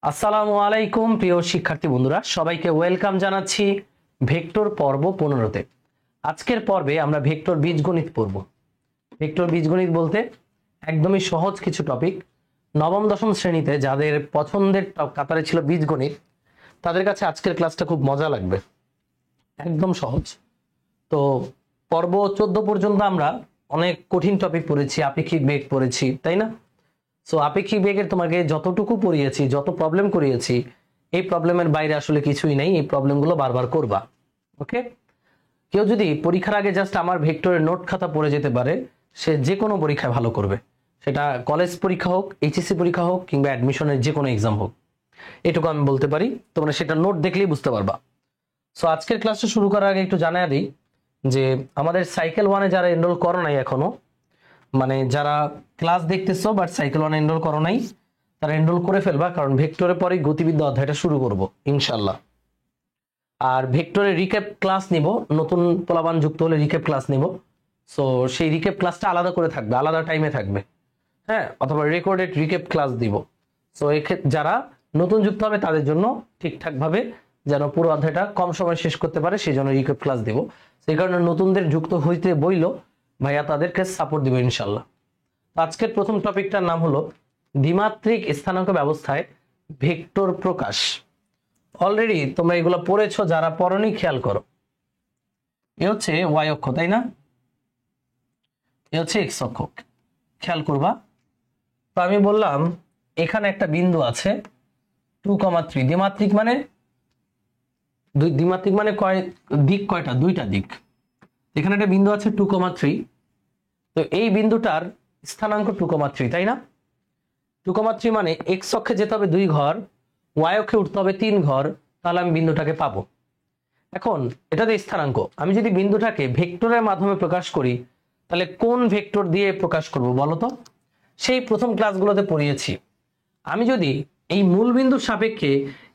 আসসালামু আলাইকুম প্রিয় শিক্ষার্থী বন্ধুরা, সবাইকে ওয়েলকাম জানাচ্ছি ভেক্টর পর্ব 15তে। আজকের পর্বে আমরা ভেক্টর বীজগণিত পড়ব। ভেক্টর বীজগণিত বলতে একদমই সহজ কিছু টপিক। নবম দশম শ্রেণীতে যাদের পছন্দের কাতারে ছিল বীজগণিত, তাদের কাছে আজকের ক্লাসটা খুব মজা লাগবে, একদম সহজ। তো পর্ব 14 পর্যন্ত আমরা অনেক কঠিন টপিক পড়েছি, আপেক্ষিক বেগ পড়েছি, তাই না? সো আপেক্ষিক বেগের তোমাকে যতটুকু পড়িয়েছি, যত প্রবলেম করিয়েছি, এই প্রবলেমের বাইরে আসলে কিছুই নেই। এই প্রবলেমগুলো বারবার করবা, ওকে? কেউ যদি পরীক্ষার আগে জাস্ট আমার ভেক্টরের নোট খাতা পড়ে যেতে পারে, সে যে কোনো পরীক্ষায় ভালো করবে। সেটা কলেজ পরীক্ষা হোক, এইচএসসি পরীক্ষা হোক, কিংবা অ্যাডমিশনের যে কোনো এক্সাম হোক, এটুকু আমি বলতে পারি। তোমরা সেটা নোট দেখলেই বুঝতে পারবা। সো আজকের ক্লাসটা শুরু করার আগে একটু জানাই দিই যে আমাদের সাইকেল 1-এ যারা এনরোল করো নাই এখনো, মানে যারা ক্লাস দেখতেছো বাট সাইকেল 1 এনরোল করো নাই, তারা এনরোল করে ফেলবা, কারণ ভেক্টরের পরেই গতিবিদ্যা অধ্যায়টা শুরু করব ইনশাল্লাহ। আর ভেক্টরের রিক্যাপ ক্লাস নিব, নতুন পোলাবান যুক্ত হলে রিক্যাপ ক্লাস নিব। সো সেই রিক্যাপ ক্লাসটা আলাদা করে থাকবে, আলাদা টাইমে থাকবে, হ্যাঁ, অথবা রেকর্ডেড রিক্যাপ ক্লাস দিব। সো যারা নতুন যুক্ত হবে তাদের জন্য ঠিকঠাক ভাবে যেন পুরো অধ্যায়টা কম সময় শেষ করতে পারে, সেই জন্য রিক্যাপ ক্লাস দিব। সেই কারণে নতুনদের যুক্ত হইতে বইল ভাইয়া, তাদেরকে সাপোর্ট দিব ইনশাল্লাহ। আজকের প্রথম টপিকটার নাম হলো দ্বিমাত্রিক স্থানাঙ্ক ব্যবস্থায় ভেক্টর প্রকাশ। অলরেডি তোমরা এগুলো পড়েছো, যারা পড়নি খেয়াল করো। এ হচ্ছে ওয়াই অক্ষ, তাই না? এ হচ্ছে এক্স অক্ষ, খেয়াল করবা। তো আমি বললাম এখানে একটা বিন্দু আছে 2,3। দ্বিমাত্রিক মানে দ্বিমাত্রিক মানে কয় দিক? কয়টা? দুইটা দিক। এখানে একটা বিন্দু আছে 2,3। তো এই বিন্দুটার স্থানাঙ্ক 2,3, তাই না? 2,3 মানে এক্স অক্ষে যেতে হবে 2 ঘর, ওয়াই অক্ষে উঠতে হবে 3 ঘর, তাহলে আমি বিন্দুটাকে পাবো। এখন এটা তো স্থানাঙ্ক। আমি যদি বিন্দুটাকে ভেক্টরের মাধ্যমে প্রকাশ করি, তাহলে কোন ভেক্টর দিয়ে প্রকাশ করব বলো তো? সেই প্রথম ক্লাসগুলোতে পড়িয়েছি। আমি যদি এই মূল বিন্দুর সাপেক্ষে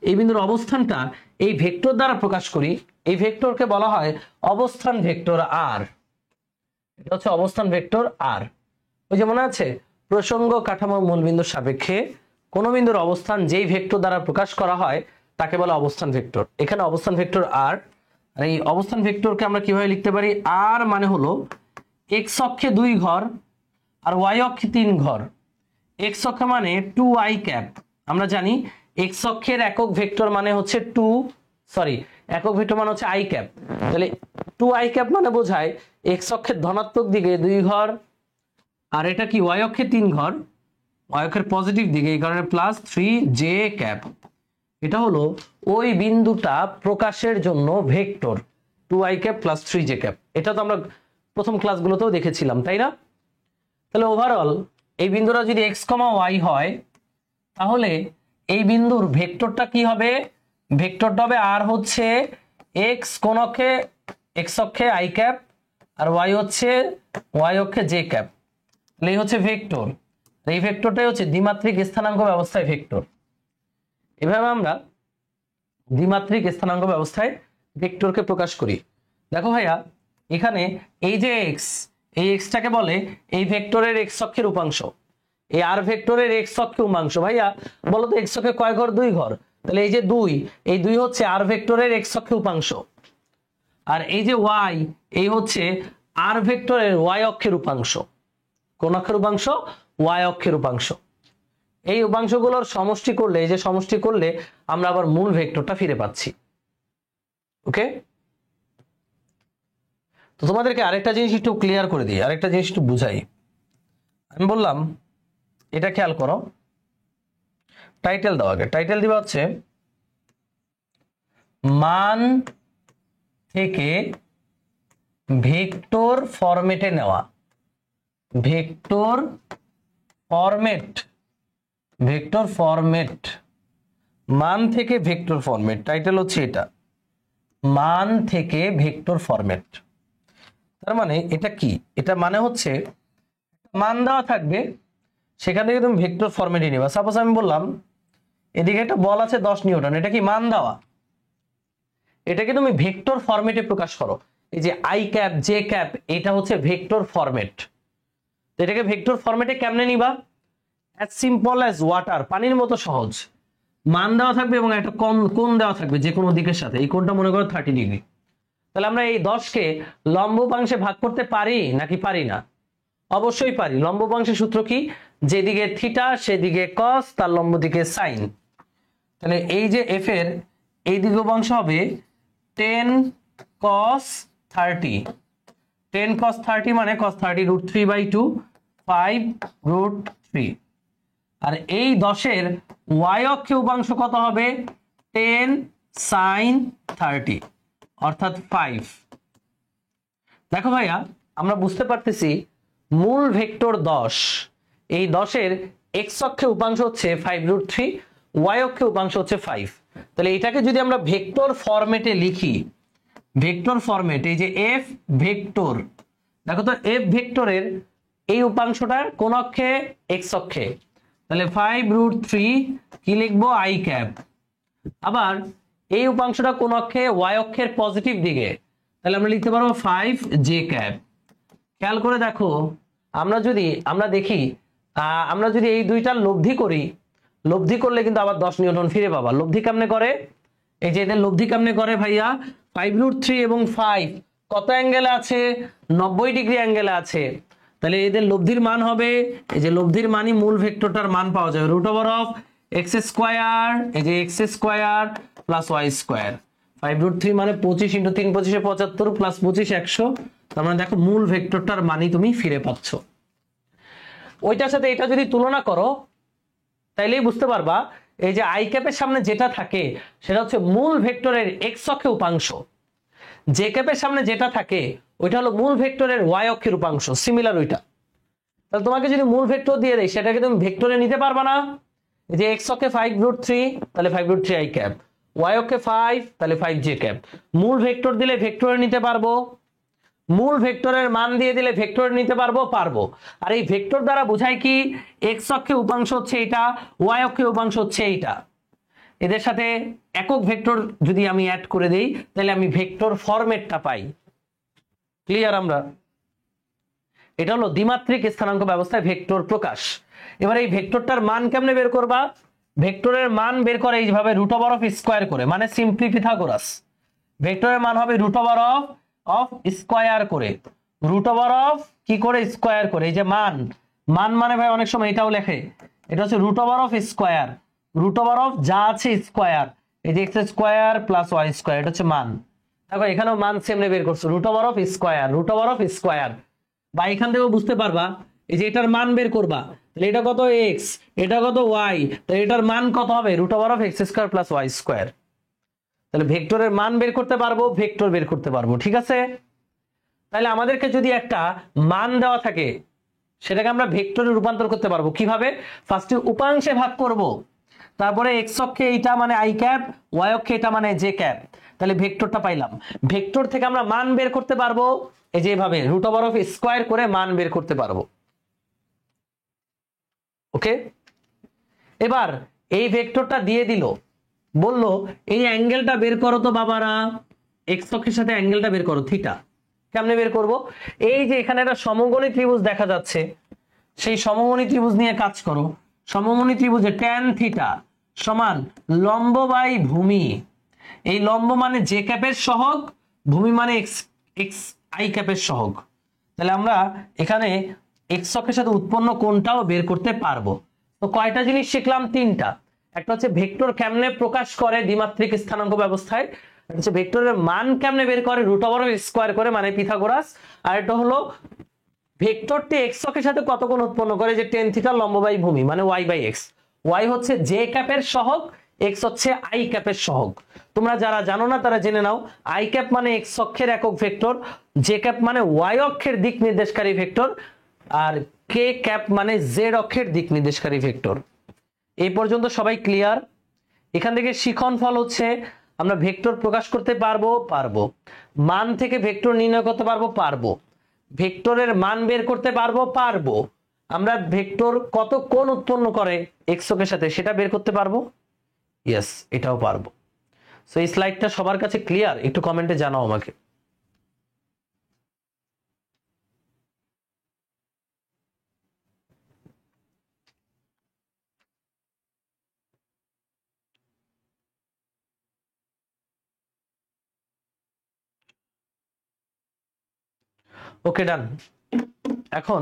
এই বিন্দুর অবস্থানটা এই ভেক্টর দ্বারা প্রকাশ করি, এই ভেক্টরকে বলা হয় অবস্থান ভেক্টর আর। এটা হচ্ছে অবস্থান ভেক্টর আর। ওই যে মনে আছে, প্রসঙ্গ কাঠামোর মূল বিন্দুর সাপেক্ষে কোন বিন্দুর অবস্থান যেই ভেক্টর দ্বারা প্রকাশ করা হয় তাকে বলে অবস্থান ভেক্টর। এখানে অবস্থান ভেক্টর আর। আর এই অবস্থান ভেক্টরকে আমরা কিভাবে লিখতে পারি? আর মানে হলো এক্স অক্ষে 2 ঘর আর ওয়াই অক্ষে 3 ঘর। এক্স অক্ষে মানে 2i ক্যাপ। আমরা জানি এক্স অক্ষের একক ভেক্টর মানে হচ্ছে একক ভেক্টর মানে হচ্ছে i ক্যাপ। তাহলে 2i ক্যাপ মানে বোঝায় এক্স অক্ষের ধনাত্মক দিকে 2 ঘর, আর এটা কি ওয়াই অক্ষে 3 ঘর, ওয়াই অক্ষের পজিটিভ দিকে, এই কারণে +3j ক্যাপ। এটা হলো ওই বিন্দুটা প্রকাশের জন্য vector 2i cap +3j cap. এটা তো আমরা প্রথম ক্লাসগুলোতেও দেখেছিলাম, তাই না? তাহলে ওভারঅল এই বিন্দুটা যদি x, y হয়, তাহলে এই বিন্দুর ভেক্টরটা কি হবে? ভেক্টরটা হবে আর হচ্ছে x কোন অক্ষে? x অক্ষে i ক্যাপ, আর y হচ্ছে y অক্ষে j ক্যাপ। তাহলে এই হচ্ছে ভেক্টর। এই ভেক্টরটাই হচ্ছে দ্বিমাত্রিক স্থানাঙ্ক ব্যবস্থায় ভেক্টর। এভাবে আমরা দ্বিমাত্রিক স্থানাঙ্ক ব্যবস্থায় ভেক্টরকে প্রকাশ করি। দেখো ভাইয়া, এখানে এই যে x, এই xটাকে বলে এই ভেক্টরের x অক্ষের উপাংশ। এই আর ভেক্টরের x অক্ষের উপাংশ। ভাইয়া বলো তো x অক্ষে কয় ঘর? 2 ঘর। তাহলে এই যে 2, এই 2 হচ্ছে আর ভেক্টরের x অক্ষের উপাংশ। আর এই যে y, এই হচ্ছে আর ভেক্টরের y অক্ষের উপাংশ। কোন অক্ষের উপাংশ? y অক্ষের উপাংশ। এই উপাংশগুলোর সমষ্টি করলে, এই যে সমষ্টি করলে আমরা আবার মূল ভেক্টরটা ফিরে পাচ্ছি। ওকে? তো তোমাদেরকে আরেকটা জিনিস একটু ক্লিয়ার করে দিই, আরেকটা জিনিস একটু বুঝাই। আমি বললাম এটা খেয়াল করো, টাইটেল দাও আগে। টাইটেল দিবা হচ্ছে মান থেকে ভেক্টর ফরম্যাটে নেওয়া। ভেক্টর ফরম্যাট, ভেক্টর ফরম্যাট, মান থেকে ভেক্টর ফরম্যাট। টাইটেল হচ্ছে এটা, মান থেকে ভেক্টর ফরম্যাট। তার মানে এটা কি? এটা মানে হচ্ছে মান দেওয়া থাকবে, সেখান থেকে তুমি ভেক্টর ফরম্যাটে নিবা। সাপোজ আমি বললাম এদিকে একটা বল আছে 10 নিউটন, এটা কি মান দেওয়া? এটাকে তুমি ভেক্টর ফরম্যাটে প্রকাশ করো। এই যে i ক্যাপ, j ক্যাপ, এটা হচ্ছে ভেক্টর ফরম্যাট। তো এটাকে ভেক্টর ফরম্যাটে কেমনে নিবা? অ্যাজ সিম্পল অ্যাজ ওয়াটার, পানির মতো সহজ। মান দেওয়া থাকবে এবং একটা কোণ দেওয়া থাকবে যে কোনো দিকের সাথে, এই কোণটা মনে করো 30°। তাহলে আমরা এই 10কে লম্ব উপাংশে ভাগ করতে পারি নাকি পারি না? অবশ্যই পারি। লম্ব উপাংশের সূত্র কি? যেদিকে থিটা সেদিকে কস, তার লম্ব দিকে সাইন। তাহলে এই যে এফ এর এই দিকে উপাংশ হবে 10 cos 30। 10 cos 30 মানে cos 30 √3/2 5√3। আর এই 10-এর y অক্ষে উপাংশ কত হবে? 10 sin 30 অর্থাৎ 5। দেখো ভাইয়া, আমরা বুঝতে পারতেছি মূল ভেক্টর 10, এই 10-এর x অক্ষে উপাংশ হচ্ছে 5√3, y অক্ষে উপাংশ হচ্ছে 5। তাহলে এটাকে যদি আমরা ভেক্টর ফরম্যাটে লিখি, ভেক্টর ফরম্যাট, এই যে f ভেক্টর, দেখো তো f ভেক্টরের এই উপাংশটার কোন অক্ষে? x অক্ষে। তাহলে 5√3 কি লিখবো? i cap. আবার এই উপাংশটা কোন অক্ষে? y অক্ষের পজিটিভ দিকে, তাহলে আমরা লিখতে পারবো 5j ক্যাপ। খেয়াল করে দেখো, আমরা দেখি আমরা যদি এই দুইটার লব্ধি করি, লব্ধি করলে কিন্তু আবার 10 নিউটন ফিরে পাবা। লব্ধি কেমনে করে? এই যে এদের লব্ধি কেমনে করে ভাইয়া? 5√3 এবং 5 কত অ্যাঙ্গেলে আছে? 90° অ্যাঙ্গেলে আছে। তাহলে এদের লব্ধির মান হবে, এই যে লব্ধির মানই মূল ভেক্টরটার মান পাওয়া যাবে √x², এই যে x² প্লাস y²। 5√3 মানে 25 × 3 25 75 প্লাস 25 100। তার মানে দেখো মূল ভেক্টরটার মানই তুমি ফিরে পাচ্ছ। ওইটার সাথে এটা যদি তুলনা করো তাইলেই বুঝতে পারবা এই যে আই ক্যাপের সামনে যেটা থাকে সেটা হচ্ছে মূল ভেক্টরের এক্স অক্ষে উপাংশ, জে ক্যাপের সামনে যেটা থাকে ওইটা হলো মূল ভেক্টরের ওয়াই অক্ষের উপাংশ। সিমিলার ওইটা। তাহলে তোমাকে যদি মূল ভেক্টর দিয়ে দেয় সেটাকে তুমি ভেক্টরে নিতে পারবা না? যে এক্স অক্ষে 5√3 তাহলে 5√3 আই ক্যাপ, ওয়াই অক্ষে 5 তাহলে 5j ক্যাপ। মূল ভেক্টর দিলে ভেক্টরে নিতে পারবো, মূল ভেক্টরের মান দিয়ে দিলে ভেক্টর নিতে পারবো। আর এই ভেক্টর দ্বারা বোঝায় কি? এক্স অক্ষে উপাংশ হচ্ছে এটা, ওয়াই অক্ষে উপাংশ হচ্ছে এইটা। এদের সাথে একক ভেক্টর যদি আমি অ্যাড করে দেই তাহলে আমি ভেক্টর ফরম্যাটটা পাই। ক্লিয়ার? আমরা এটা হলো দ্বিমাত্রিক স্থানাঙ্ক ব্যবস্থায় ভেক্টর প্রকাশ। এবার এই ভেক্টরটার মান কেমনে বের করবা? ভেক্টরের মান বের করে এইভাবে √² করে, মানে সিম্পলি পিথাগোরাস। ভেক্টরের মান হবে √² করে, √ কি করে? স্কয়ার করে। এই যে মান মানে ভাই অনেক সময় এটাও লেখে, এটা হচ্ছে √², যা আছে স্কয়ার, এই যে x² প্লাস y², এটা হচ্ছে মান। দেখো এখানেও মান সেমনে বের করছো, √², বা এখান থেকেও বুঝতে পারবা এই যে এটার মান বের করবা, তাহলে এটা কত x, এটা কত y, তাহলে এটার মান কত হবে? √x² plus y²। তাহলে ভেক্টরের মান বের করতে পারবো, ভেক্টর বের করতে পারবো। ঠিক আছে? তাহলে আমাদেরকে যদি একটা মান দেওয়া থাকে সেটাকে আমরা ভেক্টরে রূপান্তর করতে পারবো কিভাবে? ফার্স্টে উপাংশে ভাগ করব, তারপরে এক্স অক্ষে এটা মানে আই ক্যাপ, ওয়াই অক্ষে এটা মানে জে ক্যাপ। তাহলে ভেক্টরটা পাইলাম। ভেক্টর থেকে আমরা মান বের করতে পারবো এই যে এভাবে √² করে মান বের করতে পারবো। ওকে, এবার এই ভেক্টরটা দিয়ে দিল, বলল এই অ্যাঙ্গেলটা বের করো তো বাবারা, এক্স অক্ষের সাথে অ্যাঙ্গেলটা বের করো থিটা। কেমনে বের করব? এই যে এখানে একটা সমকোণী ত্রিভুজ দেখা যাচ্ছে, সেই সমকোণী ত্রিভুজ নিয়ে কাজ করো। সমকোণী ত্রিভুজে tan থিটা সমান লম্ব বাই ভূমি। এই লম্ব মানে জে ক্যাপের সহগ, ভূমি মানে এক্স আই ক্যাপের সহগ। তাহলে আমরা এখানে এক্স অক্ষের সাথে উৎপন্ন কোণটাও বের করতে পারবো। তো কয়টা জিনিস শিখলাম? 3টা। একটা হচ্ছে ভেক্টর কেমনে প্রকাশ করে দ্বিমাত্রিক স্থানাঙ্ক ব্যবস্থায়, একটা হচ্ছে ভেক্টরের মান কেমনে বের করে √² করে মানে পিথাগোরাস, আর এটা হলো ভেক্টরটি এক্স অক্ষের সাথে কত কোণ উৎপন্ন করে, যে tan থিটা লম্ব বাই ভূমি মানে y/x। y হচ্ছে জে ক্যাপের সহগ, এক্স হচ্ছে আই ক্যাপের সহগ। তোমরা যারা জানো না তারা জেনে নাও, আই ক্যাপ মানে এক্স অক্ষের একক ভেক্টর, জে ক্যাপ মানে ওয়াই অক্ষের দিক নির্দেশকারী ভেক্টর, আর কে ক্যাপ মানে জেড অক্ষের দিক নির্দেশকারী ভেক্টর। এই পর্যন্ত সবাই ক্লিয়ার? এখান থেকে শিখন ফল হচ্ছে আমরা ভেক্টর প্রকাশ করতে পারবো, মান থেকে ভেক্টর নির্ণয় করতে পারবো, ভেক্টরের মান বের করতে পারবো, আমরা ভেক্টর কত কোণ উৎপন্ন করে এক্স অক্ষের সাথে সেটা বের করতে পারবো। ইয়েস, এটাও পারবো। সো এই স্লাইডটা সবার কাছে ক্লিয়ার? একটু কমেন্টে জানাও আমাকে। ওকে, ডান। এখন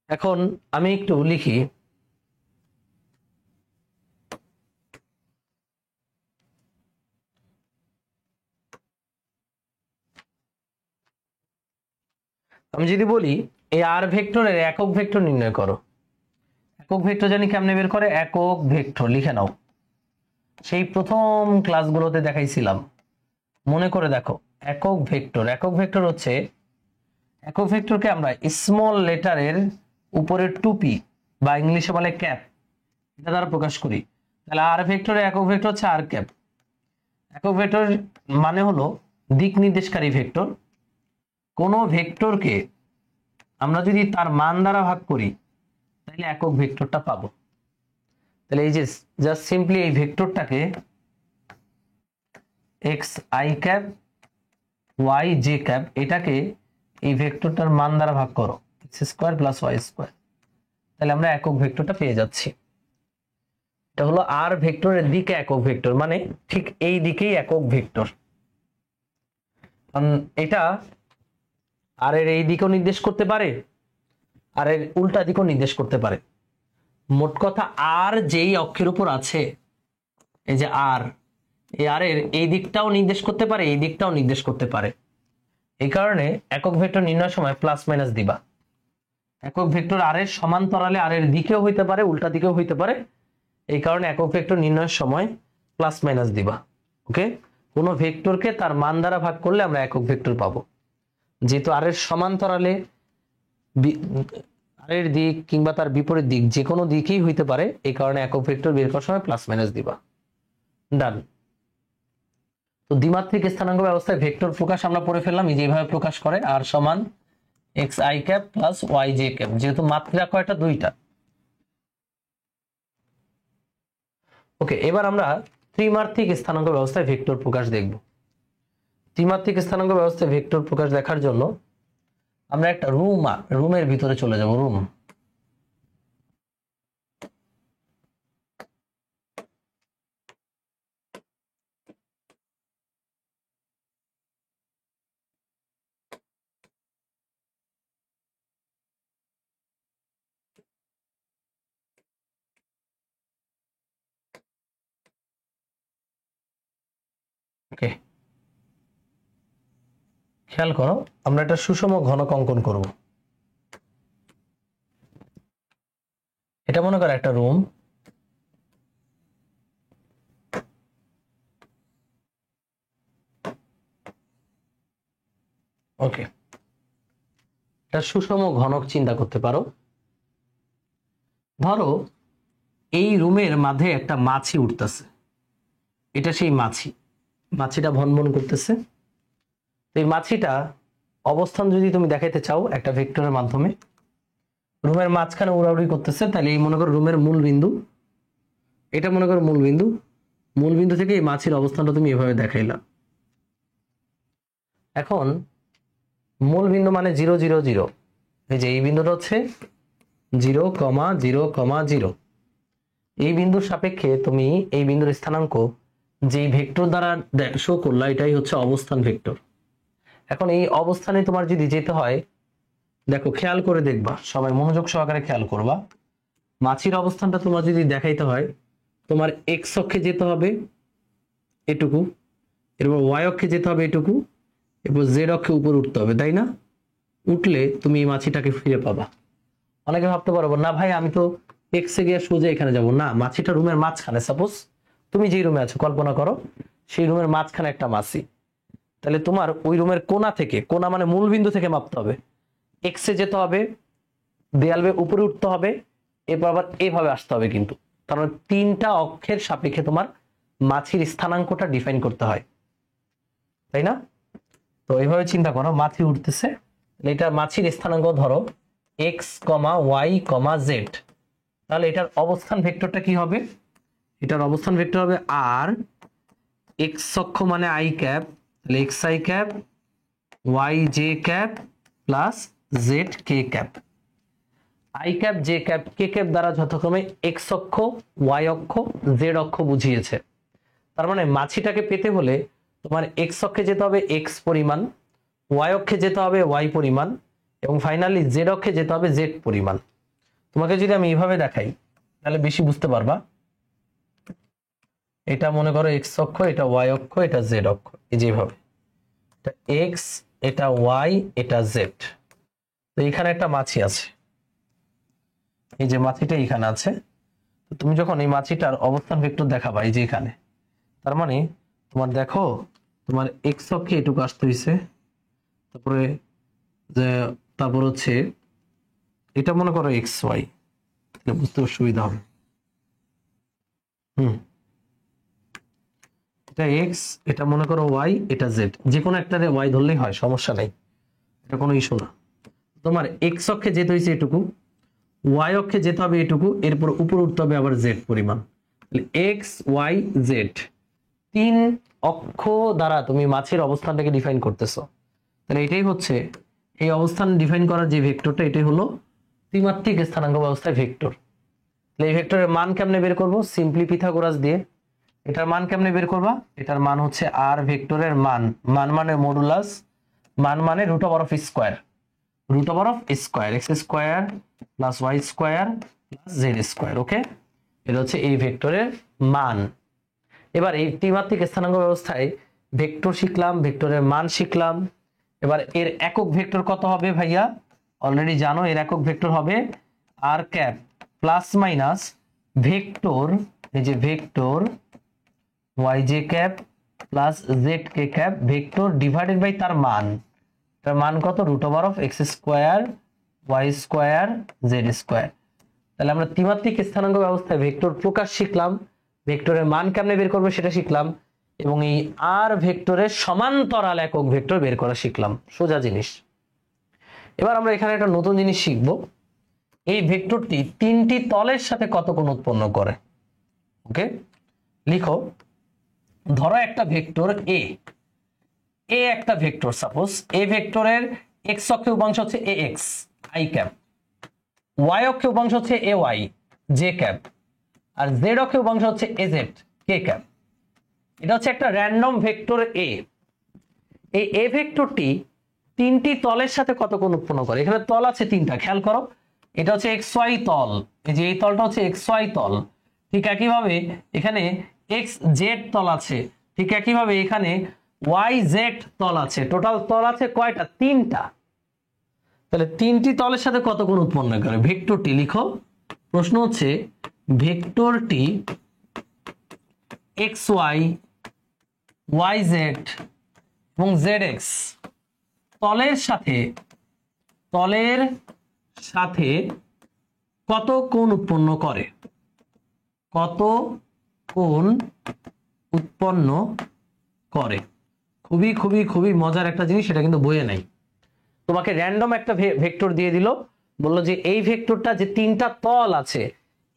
এখন আমি একটু লিখি, আমি যদি বলি এই আর ভেক্টরের একক ভেক্টর নির্ণয় করো। একক ভেক্টর জানি কেমনে বের করে, একক ভেক্টর লিখে নাও, সেই প্রথম ক্লাসগুলোতে দেখাইছিলাম, মনে করে দেখো। একক ভেক্টর হচ্ছে, একক ভেক্টরকে আমরা স্মল লেটারের উপরে টুপি বা ইংলিশে বলে ক্যাপ, এটা দ্বারা প্রকাশ করি। তাহলে আর ভেক্টরের একক ভেক্টর হচ্ছে আর ক্যাপ। একক ভেক্টর মানে হলো দিক নির্দেশকারী ভেক্টর। কোন ভেক্টরকে আমরা যদি তার মান দ্বারা ভাগ করি তাহলে একক ভেক্টরটা পাবো। তাহলে এই যে জাস্ট সিম্পলি এই ভেক্টরটাকে x I cap y J cap, এটাকে এই ভেক্টরটার মান দ্বারা ভাগ করো, x square plus y square, তাহলে আমরা একক ভেক্টরটা পেয়ে যাচ্ছি। এটা হলো আর ভেক্টরের দিকে একক ভেক্টর, মানে ঠিক এই দিকেই একক ভেক্টর। এটা আর এর এই দিকেও নির্দেশ করতে পারে, আর এর উল্টা দিকেও নির্দেশ করতে পারে। মোট কথা আর যেই অক্ষের উপর আছে, এই যে আর, এই আর এর এই দিকটাও নির্দেশ করতে পারে, এই দিকটাও নির্দেশ করতে পারে। এই কারণে একক ভেক্টর নির্ণয়ের সময় প্লাস মাইনাস দিবা। একক ভেক্টর আর এর সমান্তরালে আর এর দিকেও হইতে পারে, উল্টা দিকেও হইতে পারে। এই কারণে একক ভেক্টর নির্ণয়ের সময় প্লাস মাইনাস দিবা। ওকে, কোনো ভেক্টরকে তার মান দ্বারা ভাগ করলে আমরা একক ভেক্টর পাবো। যেহেতু আর এর সমান্তরালে আর এর দিক কিংবা তার বিপরীত দিক যে কোনো দিকেই হইতে পারে, এই কারণে একক ভেক্টর বের করার সময় প্লাস মাইনাস দিবা। ডান। তো দ্বিমাত্রিক স্থানাঙ্ক ব্যবস্থায় ভেক্টর প্রকাশ আমরা পড়ে ফেললাম, এই যেভাবে প্রকাশ করে আর সমান x I cap plus y J cap, যেহেতু মাত্রা কয়টা, দুইটা। ওকে, এবার আমরা ত্রিমাত্রিক স্থানাঙ্ক ব্যবস্থায় ভেক্টর প্রকাশ দেখব। ত্রিমাত্রিক স্থানাঙ্ক ব্যবস্থায় ভেক্টর প্রকাশ দেখার জন্য আমরা একটা রুমের ভিতরে চলে যাব। রুম, ওকে, খেয়াল করো, আমরা একটা সুষম ঘনক অঙ্কন করব। এটা মনে করো একটা রুম, ওকে, এটা সুষম ঘনক চিন্তা করতে পারো। ধরো এই রুমের মাঝে একটা মাছি উঠতেছে, এটা সেই মাছিটা ভনভন করতেছে। তো এই মাছিটা অবস্থান যদি তুমি দেখাইতে চাও একটা ভেক্টরের মাধ্যমে, রুমের মাঝখানে উড়াউড়ি করতেছে, তাহলে এই মনে করো রুমের মূল বিন্দু, এটা মনে করো মূল বিন্দু থেকে এই মাছির অবস্থানটা তুমি এভাবে দেখাইলা। এখন মূল বিন্দু মানে 0 0 0, এই যে এই বিন্দুটা হচ্ছে 0, 0, 0। এই বিন্দুর সাপেক্ষে তুমি এই বিন্দুর স্থানাঙ্ক যেই ভেক্টর দ্বারা শো করলা, এটাই হচ্ছে অবস্থান ভেক্টর। এখন এই অবস্থানে তোমার যদি যেতে হয়, দেখো খেয়াল করে দেখবা, সবাই মনোযোগ সহকারে খেয়াল করবা। মাছির অবস্থানটা তোমার যদি দেখাইতে হয়, তোমার এক্স অক্ষে যেতে হবে এটুকু, এরপর ওয়াই অক্ষে যেতে হবে এটুকু, এরপর জেড অক্ষে উপরে উঠতে হবে, তাই না? উঠলে তুমি এই মাছিটাকে ফিরে পাবা। অনেকে ভাবতে পারবো না ভাই আমি তো এক্সে গিয়ে সোজা এখানে যাব না, মাছিটা রুমের মাঝখানে, সাপোজ তুমি যেই রুমে আছো কল্পনা করো সেই রুমের মাঝখানে একটা মাছি, তাহলে তোমার ওই রুমের কোণা থেকে, কোণা মানে মূল বিন্দু থেকে মাপতে হবে, এক্সে যেতে হবে, দেয়াল বেয়ে উপরে উঠতে হবে, এরপর আবার এভাবে আসতে হবে। কিন্তু তার মানে 3টা অক্ষের সাপেক্ষে তোমার মাছির স্থানাঙ্কটা ডিফাইন করতে হয়, তাই না? তো এইভাবে চিন্তা করো, মাছি উঠতেছে, এটা মাছির স্থানাঙ্ক ধরো এক্স, ওয়াই, জেড। তাহলে এটার অবস্থান ভেক্টরটা কি হবে? এটার অবস্থান ভেক্টর হবে আর এক্স অক্ষ মানে আই ক্যাপ, তাহলে x I cap y J cap plus z K cap. I cap, j cap, k cap দ্বারা যথাক্রমে এক্স অক্ষ, ওয়াই অক্ষ, জেড অক্ষ বুঝিয়েছে। তার মানে মাছিটাকে পেতে হলে তোমার এক্স অক্ষে যেতে হবে এক্স পরিমাণ, ওয়াই অক্ষে যেতে হবে ওয়াই পরিমাণ, এবং ফাইনালি জেড অক্ষে যেতে হবে জেড পরিমাণ। তোমাকে যদি আমি এইভাবে দেখাই তাহলে বেশি বুঝতে পারবা। এটা মনে করো এক্স অক্ষ, এটা ওয়াই অক্ষ, এটা জেড অক্ষ, এই যেভাবে এটা এক্স, এটা ওয়াই, এটা জেড। তো এখানে একটা মাছি আছে, এই যে মাছিটা এখানে আছে। তো তুমি যখন এই মাছিটার অবস্থান ভেক্টর দেখাবা এই যে এখানে, তার মানে তোমার দেখো তোমার এক্স অক্ষে এটুকু আসতে হয়েছে, তারপরে যে তারপর হচ্ছে এটা মনে করো এক্স ওয়াই, বুঝতে সুবিধা হবে। এটা এক্স, এটা মনে করো ওয়াই, এটা জেড, যে কোনো একটা ওয়াই ধরলেই হয়, সমস্যা নাই, এটা কোনো ইস্যু না। তোমার এক্স অক্ষে যেতে হয়েছে এটুকু, ওয়াই অক্ষে যেতে হবে এটুকু, এরপর উপর উঠতে হবে আবার জেড পরিমাণ। এক্স ওয়াই জেড তিন অক্ষ দ্বারা তুমি মাছের অবস্থানটাকে ডিফাইন করতেছো। তাহলে এটাই হচ্ছে এই অবস্থান ডিফাইন করার যে ভেক্টরটা, এটাই হলো ত্রিমাত্রিক স্থানাঙ্ক ব্যবস্থায় ভেক্টর। তাহলে এই ভেক্টরের মান কেমনে বের করবো? সিম্পলি পিথাগোরাস দিয়ে। এটার মান কেমনে বের করবা? এটার মান হচ্ছে আর ভেক্টরের মান, মান মানে মডুলাস, মান মানে root over of square, root over of square, x square plus y square plus z square. Okay, এটা হচ্ছে এই ভেক্টরের মান। এবার এই ত্রিমাত্রিক স্থানাঙ্ক ব্যবস্থায় ভেক্টর শিখলাম, ভেক্টরের মান শিখলাম। এবার এর একক ভেক্টর কত হবে ভাইয়া? অলরেডি জানো, এর একক ভেক্টর হবে আর ক্যাপ প্লাস মাইনাস ভেক্টর, এই যে vector y J cap plus z K cap vector divided by তার মান। তার মান কত? Root over of x square y square z square. তাহলে আমরা ত্রিমাত্রিক স্থানাঙ্ক ব্যবস্থায় ভেক্টর প্রকাশ শিখলাম, ভেক্টরের মান কেমনে বের করবে সেটা শিখলাম, এবং এই আর ভেক্টরের সমান্তরাল একক ভেক্টর বের করা শিখলাম। সোজা জিনিস। এবার আমরা এখানে একটা নতুন জিনিস শিখব, এই ভেক্টরটি তিনটি তলের সাথে কত কোণ উৎপন্ন করে। ওকে, লিখো, ধরো একটা ভেক্টর এ, এ একটা ভেক্টর, সাপোজ এ ভেক্টরের এক্স অক্ষে উপাংশ হচ্ছে A X I cap, Y অক্ষে উপাংশ হচ্ছে এ ওয়াই জে ক্যাপ, আর জেড অক্ষে উপাংশ হচ্ছে এ জেড কে ক্যাপ। এটা হচ্ছে একটা র্যান্ডম ভেক্টর এ। এই এ ভেক্টরটি তিনটি তলের সাথে কত কোণ উৎপন্ন করে। এখানে তল আছে তিনটা, খেয়াল করো, এটা হচ্ছে এক্স ওয়াই তল, এই যে এই তলটা হচ্ছে এক্স ওয়াই তল। ঠিক একইভাবে এখানে এক্স জেড তল আছে, ঠিক একইভাবে এখানে ওয়াই জেড তল আছে। টোটাল তল আছে কয়টা? তিনটা। তাহলে তিনটি তলের সাথে কত কোণ উৎপন্ন করে? ভেক্টরটি লিখো, প্রশ্ন হচ্ছে ভেক্টরটি এক্স ওয়াই ওয়াই জেড এবং জেড এক্স তলের সাথে কত কোণ উৎপন্ন করে, কত কোণ উৎপন্ন করে। খুবই খুবই খুবই মজার একটা জিনিস, এটা কিন্তু বইয়ে নাই। তোমাকে র্যান্ডম একটা ভেক্টর দিয়ে দিল, বললো যে এই ভেক্টরটা যে তিনটা তল আছে,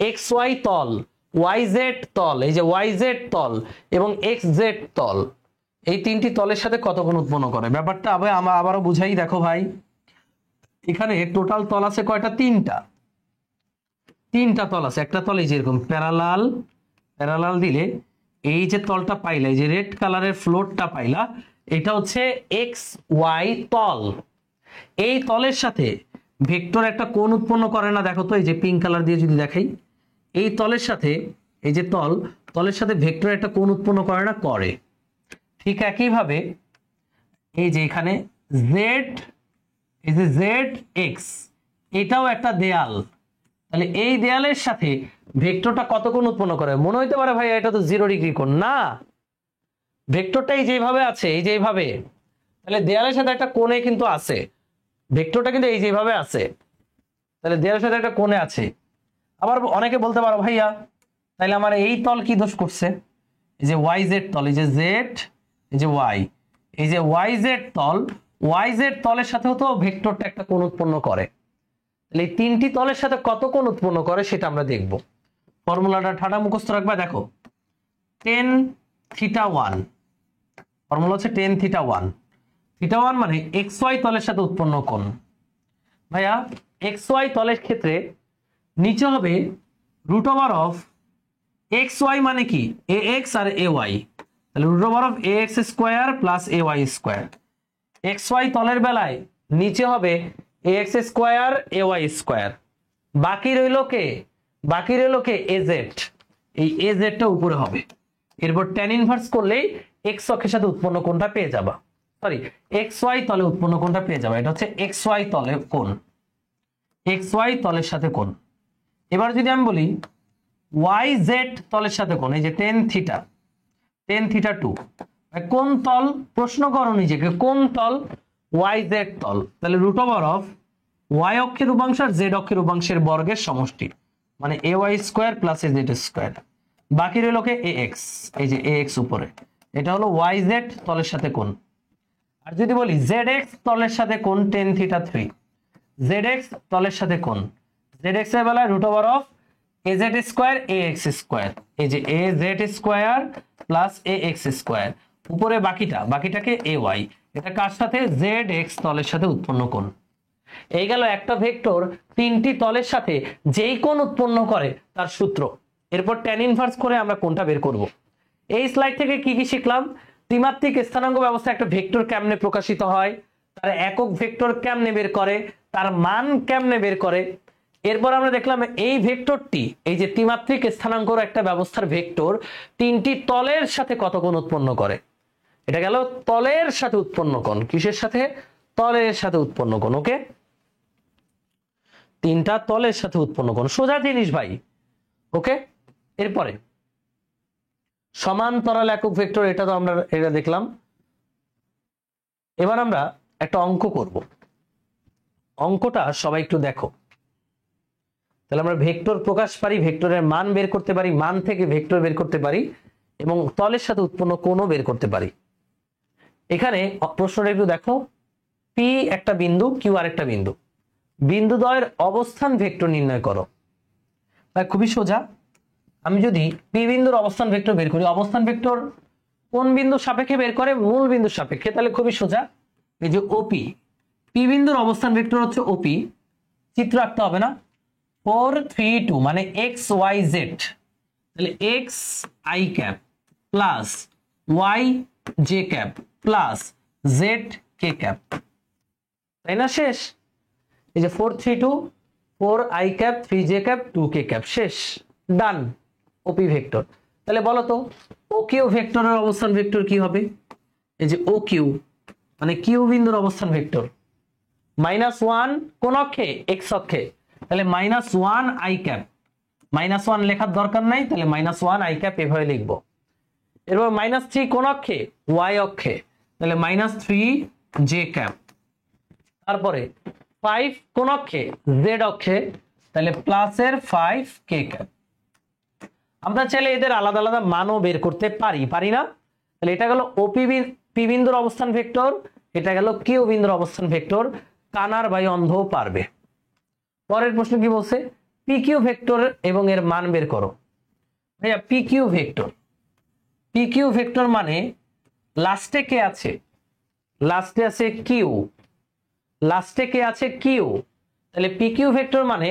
এক্স ওয়াই তল, ওয়াই জেড তল, এই যে ওয়াই জেড তল এবং এক্স জেড তল, এই তিনটি তলের সাথে কত কোণ উৎপন্ন করে। ব্যাপারটা আবারও বুঝাই, দেখো ভাই, এখানে টোটাল তল আছে কয়টা? তিনটা তল আছে। একটা তল এই যে এরকম প্যারালাল দিলে এই যে তলটা পাইলা, এই যে রেড কালারের ফ্লোরটা পাইলা, এটা হচ্ছে এক্স ওয়াই তল। এই তলের সাথে ভেক্টর একটা কোণ উৎপন্ন করে না? দেখো তো, এই যে পিঙ্ক কালার দিয়ে যদি দেখাই, এই তলের সাথে এই যে তলের সাথে ভেক্টর একটা কোণ উৎপন্ন করে না? করে। ঠিক একইভাবে এই যে এখানে জেড, এই যে জেড এক্স, এটাও একটা দেয়াল। তাহলে এই দেয়ালের সাথে ভেক্টরটা কত কোণ উৎপন্ন করে? মনে হইতে পারে ভাই এটা তো 0 ডিগ্রি কোণ। না, ভেক্টরটাই যেভাবে আছে, এই যেভাবে, তাহলে দেয়ালের সাথে একটা কোণে কিন্তু আছে, ভেক্টরটা কিন্তু এই যেভাবে আছে, তাহলে দেয়ালের সাথে একটা কোণে আছে। আবার অনেকে বলতে পারো ভাইয়া তাহলে আমার এই তল কি দোষ করছে? এই যে ওয়াই জেড তল, এই যে জেড, এই যে ওয়াই, এই যে ওয়াই জেড তল, ওয়াই জেড তলের সাথেও তো ভেক্টরটা একটা কোণ উৎপন্ন করে। তাহলে এই তিনটি তলের সাথে কত কোণ উৎপন্ন করে সেটা আমরা দেখব। ফর্মুলাটা ঠাডা মুখস্থ রাখবা। দেখো, tan θ1, ফর্মুলা হচ্ছে tan θ1। θ1 মানে এক্স ওয়াই তলের সাথে উৎপন্ন কোণ। ভাইয়া এক্স ওয়াই তলের ক্ষেত্রে নিচে হবে root over of x y মানে কি? এ এক্স আর এ ওয়াই, তাহলে root over of a x square plus A y square. X y তলের বেলায় নিচে হবে ax স্কয়ার ay স্কয়ার, বাকি রইল কে az, এই az টা উপরে হবে। এরপর tan ইনভার্স করলেই x অক্ষের সাথে উৎপন্ন কোণটা পেয়ে যাবা, সরি xy তলে উৎপন্ন কোণটা পেয়ে যাবা। এটা হচ্ছে xy তলে কোণ, xy তলের সাথে কোণ। এবার যদি আমি বলি yz তলের সাথে কোণ, এই যে tan থিটা 2, কোন তল? প্রশ্ন করো নিজেকে, কোন তল? yz তল। তাহলে রুট ওভার অফ y অক্ষের উপাংশ আর z অক্ষের উপাংশের বর্গের সমষ্টি, মানে ay square plus az square, বাকি রইল কে ax, এই যে ax উপরে, এটা হলো yz তলের সাথে কোণ। আর যদি বলি zx তলের সাথে কোণ tan থিটা 3, zx তলের সাথে কোণ, zx এর বেলায় root over of az square ax square, এই যে az square plus ax square, উপরে বাকিটাকে ay, এটা কার সাথে? zx তলের সাথে উৎপন্ন কোণ। এই গেল একটা ভেক্টর তিনটি তলের সাথে যেই কোণ উৎপন্ন করে তার সূত্র। এরপর tan ইনভার্স করে আমরা কোণটা বের করব। এই স্লাইড থেকে কি কি শিখলাম? ত্রিমাত্রিক স্থানাঙ্ক ব্যবস্থা একটা ভেক্টর কেমনে প্রকাশিত হয়, তার একক ভেক্টর কেমনে বের করে, তার মান কেমনে বের করে। এরপর আমরা দেখলাম এই ভেক্টরটি, এই যে ত্রিমাত্রিক স্থানাঙ্কর একটা ব্যবস্থার ভেক্টর তিনটি তলের সাথে কত কোণ উৎপন্ন করে। এটা গেল তলের সাথে উৎপন্ন কোণ। কিসের সাথে? তলের সাথে উৎপন্ন কোণ। ওকে, তিনটা তলের সাথে উৎপন্ন কোণ, সোজা জিনিস ভাই। ওকে, এরপরে সমান্তরাল একক ভেক্টর, এটা তো আমরা এটা দেখলাম। এবার আমরা একটা অঙ্ক করব, অঙ্কটা সবাই একটু দেখো। তাহলে আমরা ভেক্টর প্রকাশ পারি, ভেক্টরের মান বের করতে পারি, মান থেকে ভেক্টর বের করতে পারি, এবং তলের সাথে উৎপন্ন কোণও বের করতে পারি। এখানে প্রশ্নটা একটু দেখো, পি একটা বিন্দু, কিউ আর একটা বিন্দু, বিন্দুদ্বয়ের অবস্থান ভেক্টর নির্ণয় করো। খুবই সোজা। আমি যদি পি বিন্দুর অবস্থান ভেক্টর বের করি, অবস্থান ভেক্টর কোন বিন্দুর সাপেক্ষে বের করে? মূল বিন্দুর সাপেক্ষে। তাহলে খুবই সোজা, এই যে ওপি, পি বিন্দুর অবস্থান ভেক্টর হচ্ছে ওপি, চিত্র আঁকতে হবে না, 4 3 2 মানে এক্স ওয়াই জেড, তাহলে x I cap plus y J cap plus z K cap, তাই না? শেষ। এই যে 4 3 2, 4 i cap 3 j cap 2 k cap, শেষ, ডান। ওপি ভেক্টর। তাহলে বলো তো ও কিউ ভেক্টরের অবস্থান ভেক্টর কি হবে? এই যে ও কিউ মানে কিউ বিন্দুর অবস্থান ভেক্টর, -1 কোন অক্ষে? এক্স অক্ষে, তাহলে -1 আই ক্যাপ, -1 লেখার দরকার নাই, তাহলে -1 আই ক্যাপ এভাবে লিখবো। এরপর -3 কোন অক্ষে? ওয়াই অক্ষে, তাহলে -3 জে ক্যাপ। তারপরে 5 কোন অক্ষে? জেড অক্ষে, তাহলে প্লাসের 5 কে ক্যাপ। আমরা চাইলে এদের আলাদা আলাদা মানও বের করতে পারি না? তাহলে এটা গেল ওপি পি বিন্দুর অবস্থান ভেক্টর, এটা গেল কিউ বিন্দুর অবস্থান ভেক্টর। কানার ভাই অন্ধ পারবে। পরের প্রশ্ন কি বলছে? পি কিউ ভেক্টর এবং এর মান বের করো। ভাইয়া পি কিউ ভেক্টর মানে লাস্টে কে আছে? লাস্টে আছে কিউ, লাস্টে কে আছে? কিউ। তাহলে পি কিউ ভেক্টর মানে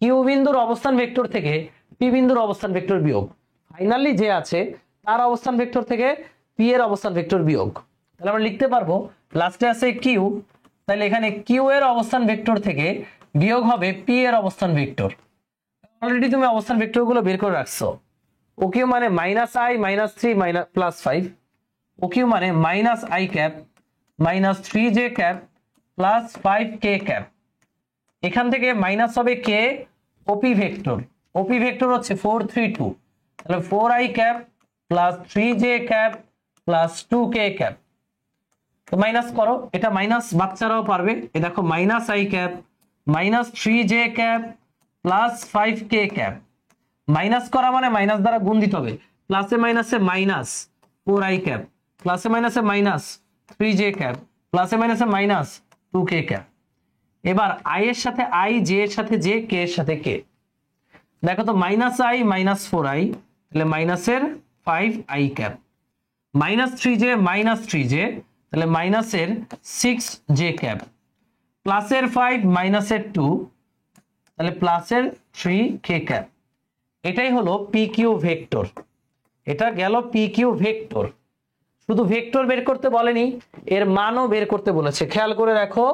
কিউ বিন্দুর অবস্থান ভেক্টর থেকে পি বিন্দুর অবস্থান ভেক্টর বিয়োগ, ফাইনালি যে আছে তার অবস্থান ভেক্টর থেকে পি এর অবস্থান ভেক্টর বিয়োগ। তাহলে আমরা লিখতে পারবো লাস্টে আছে কিউ, তাহলে এখানে কিউ এর অবস্থান ভেক্টর থেকে বিয়োগ হবে পি এর অবস্থান ভেক্টর। অলরেডি তুমি অবস্থান ভেক্টর গুলো বের করে রাখছো। ও কিউ মানে -i -3 +5, ও কিউ মানে -i cap -3 j cap plus 5 K cap. এখান থেকে মাইনাস হবে কে, ওপি ভেক্টর, ওপি ভেক্টর হচ্ছে 4 3 2, তাহলে 4i cap plus 3j cap plus 2k cap. তো মাইনাস করো, এটা মাইনাস বাচ্চারাও পারবে। এ দেখো -i cap -3j cap plus 5k cap. Minus করা মানে মাইনাস দ্বারা গুণ দিতে হবে, প্লাসে মাইনাসে মাইনাস 4i ক্যাপ, প্লাসে মাইনাসে মাইনাস 3j ক্যাপ, প্লাসে মাইনাসে মাইনাস 2k ক্যাপ। এবার i এর সাথে i, j এর সাথে j, k এর সাথে k। দেখো তো -i -4i, তাহলে মাইনাসের 5i ক্যাপ, -3j তাহলে মাইনাসের 6j ক্যাপ, প্লাসের 5 মাইনাসের 2, তাহলে প্লাসের 3k ক্যাপ। এটাই হলো পি কিউ ভেক্টর। এটা গেল পি কিউ ভেক্টর। শুধু ভেক্টর বের করতে বলেনি, এর মানও বের করতে বলেছে। খেয়াল করে দেখো,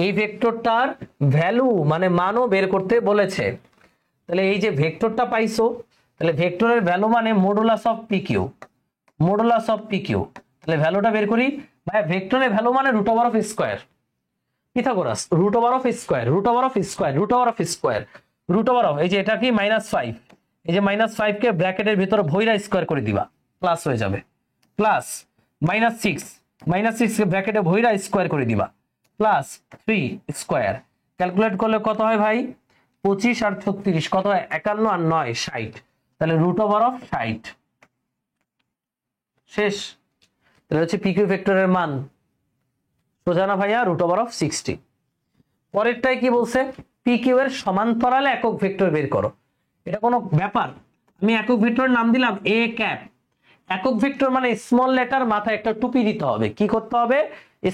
এই ভেক্টরটার ভ্যালু মানে মানও বের করতে বলেছে। তাহলে এই যে ভেক্টরটা পাইছো, তাহলে ভেক্টরের ভ্যালু মানে modulus of P Q, modulus of P Q. তাহলে ভ্যালুটা বের করি ভাই, ভেক্টরের ভ্যালু মানে root over of square, Pythagoras root over of square, root over of square, root over of square, root over of, এই যে এটা কি -5, এই যে -5 কে ব্র্যাকেটের ভিতরে ভইরা স্কয়ার করে দিবা, প্লাস হয়ে যাবে, প্লাস -6 কে ব্র্যাকেটে ভইরা স্কয়ার করে দিবা, প্লাস 3 স্কয়ার। ক্যালকুলেট করলে কত হয় ভাই? 25 আর 36 কত হয়? 51 আর 9 60। তাহলে রুট ওভার অফ 60 শেষ। তাহলে হচ্ছে পিকিউ ভেক্টরের মান সোজা না ভাইয়া? Root over of 60। পরেরটাই কি বলছে? পিকিউ এর সমান্তরালে একক ভেক্টর বের করো। এটা কোনো ব্যাপার? আমি একক ভেক্টরের নাম দিলাম এ ক্যাপ। একক ভেক্টর মানে স্মল লেটার মাথায় একটা টুপি দিতে হবে। কি করতে হবে?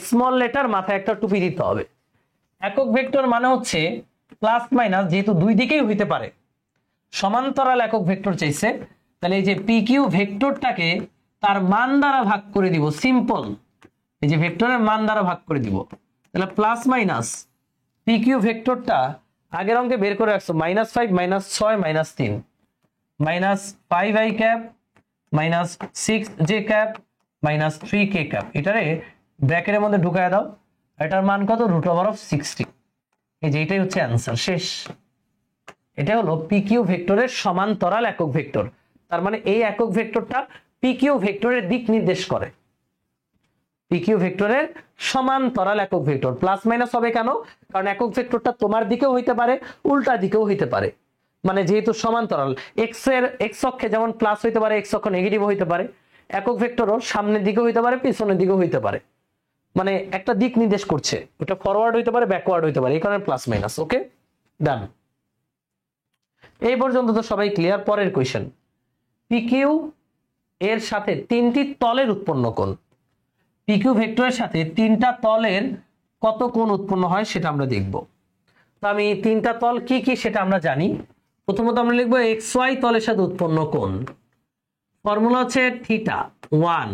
স্মল লেটার মাথায় একটা টুপি দিতে হবে। একক ভেক্টর মানে হচ্ছে প্লাস মাইনাস, যেহেতু দুই দিকেই হইতে পারে, সমান্তরাল একক ভেক্টর চাইছে। তাহলে এই যে পিকিউ ভেক্টরটাকে তার মান দ্বারা ভাগ করে দিব, সিম্পল। এই যে ভেক্টরের মান দ্বারা ভাগ করে দিব, তাহলে প্লাস মাইনাস পিকিউ ভেক্টরটা আগের অঙ্কে বের করে রাখছো, -5 -6 -3 -5i cap -6j cap -3k cap, এটারে ব্র্যাকেটের মধ্যে ঢুকায় দাও। এটার মান কত? Root over of 60। এই যে এটাই হচ্ছে অ্যান্সার, শেষ। এটা হলো পিকিউ ভেক্টরের সমান্তরাল একক ভেক্টর। তার মানে এই একক ভেক্টরটা পিকিউ ভেক্টরের দিক নির্দেশ করে। পিকিউ ভেক্টরের সমান্তরাল একক ভেক্টর। প্লাস মাইনাস হবে কেন? কারণ একক ভেক্টরটা তোমার দিকেও হইতে পারে, উল্টা দিকেও হইতে পারে। মানে যেহেতু সমান্তরাল, এক্স অক্ষে যেমন প্লাস হইতে পারে, এক্স অক্ষ নেগেটিভ হইতে পারে, একক ভেক্টরও সামনের দিকে হইতে পারে, পিছনের দিকেও হইতে পারে। মানে একটা দিক নির্দেশ করছে, ওটা ফরওয়ার্ড হইতে পারে, ব্যাকওয়ার্ড হইতে পারে, এই কারণে প্লাস মাইনাস। ওকে, ডান। এই পর্যন্ত তো সবাই ক্লিয়ার। পরের কোয়েশ্চেন, পিকিউ এর সাথে তিনটি তলের উৎপন্ন কোণ। পিকিউ ভেক্টরের সাথে তিনটা তলের কত কোণ উৎপন্ন হয় সেটা আমরা দেখব। তো আমি তিনটা তল কি কি সেটা আমরা জানি। প্রথমত আমরা লিখবো এক্স ওয়াই তলের সাথে উৎপন্ন কোণ। ফর্মুলা হচ্ছে θ1।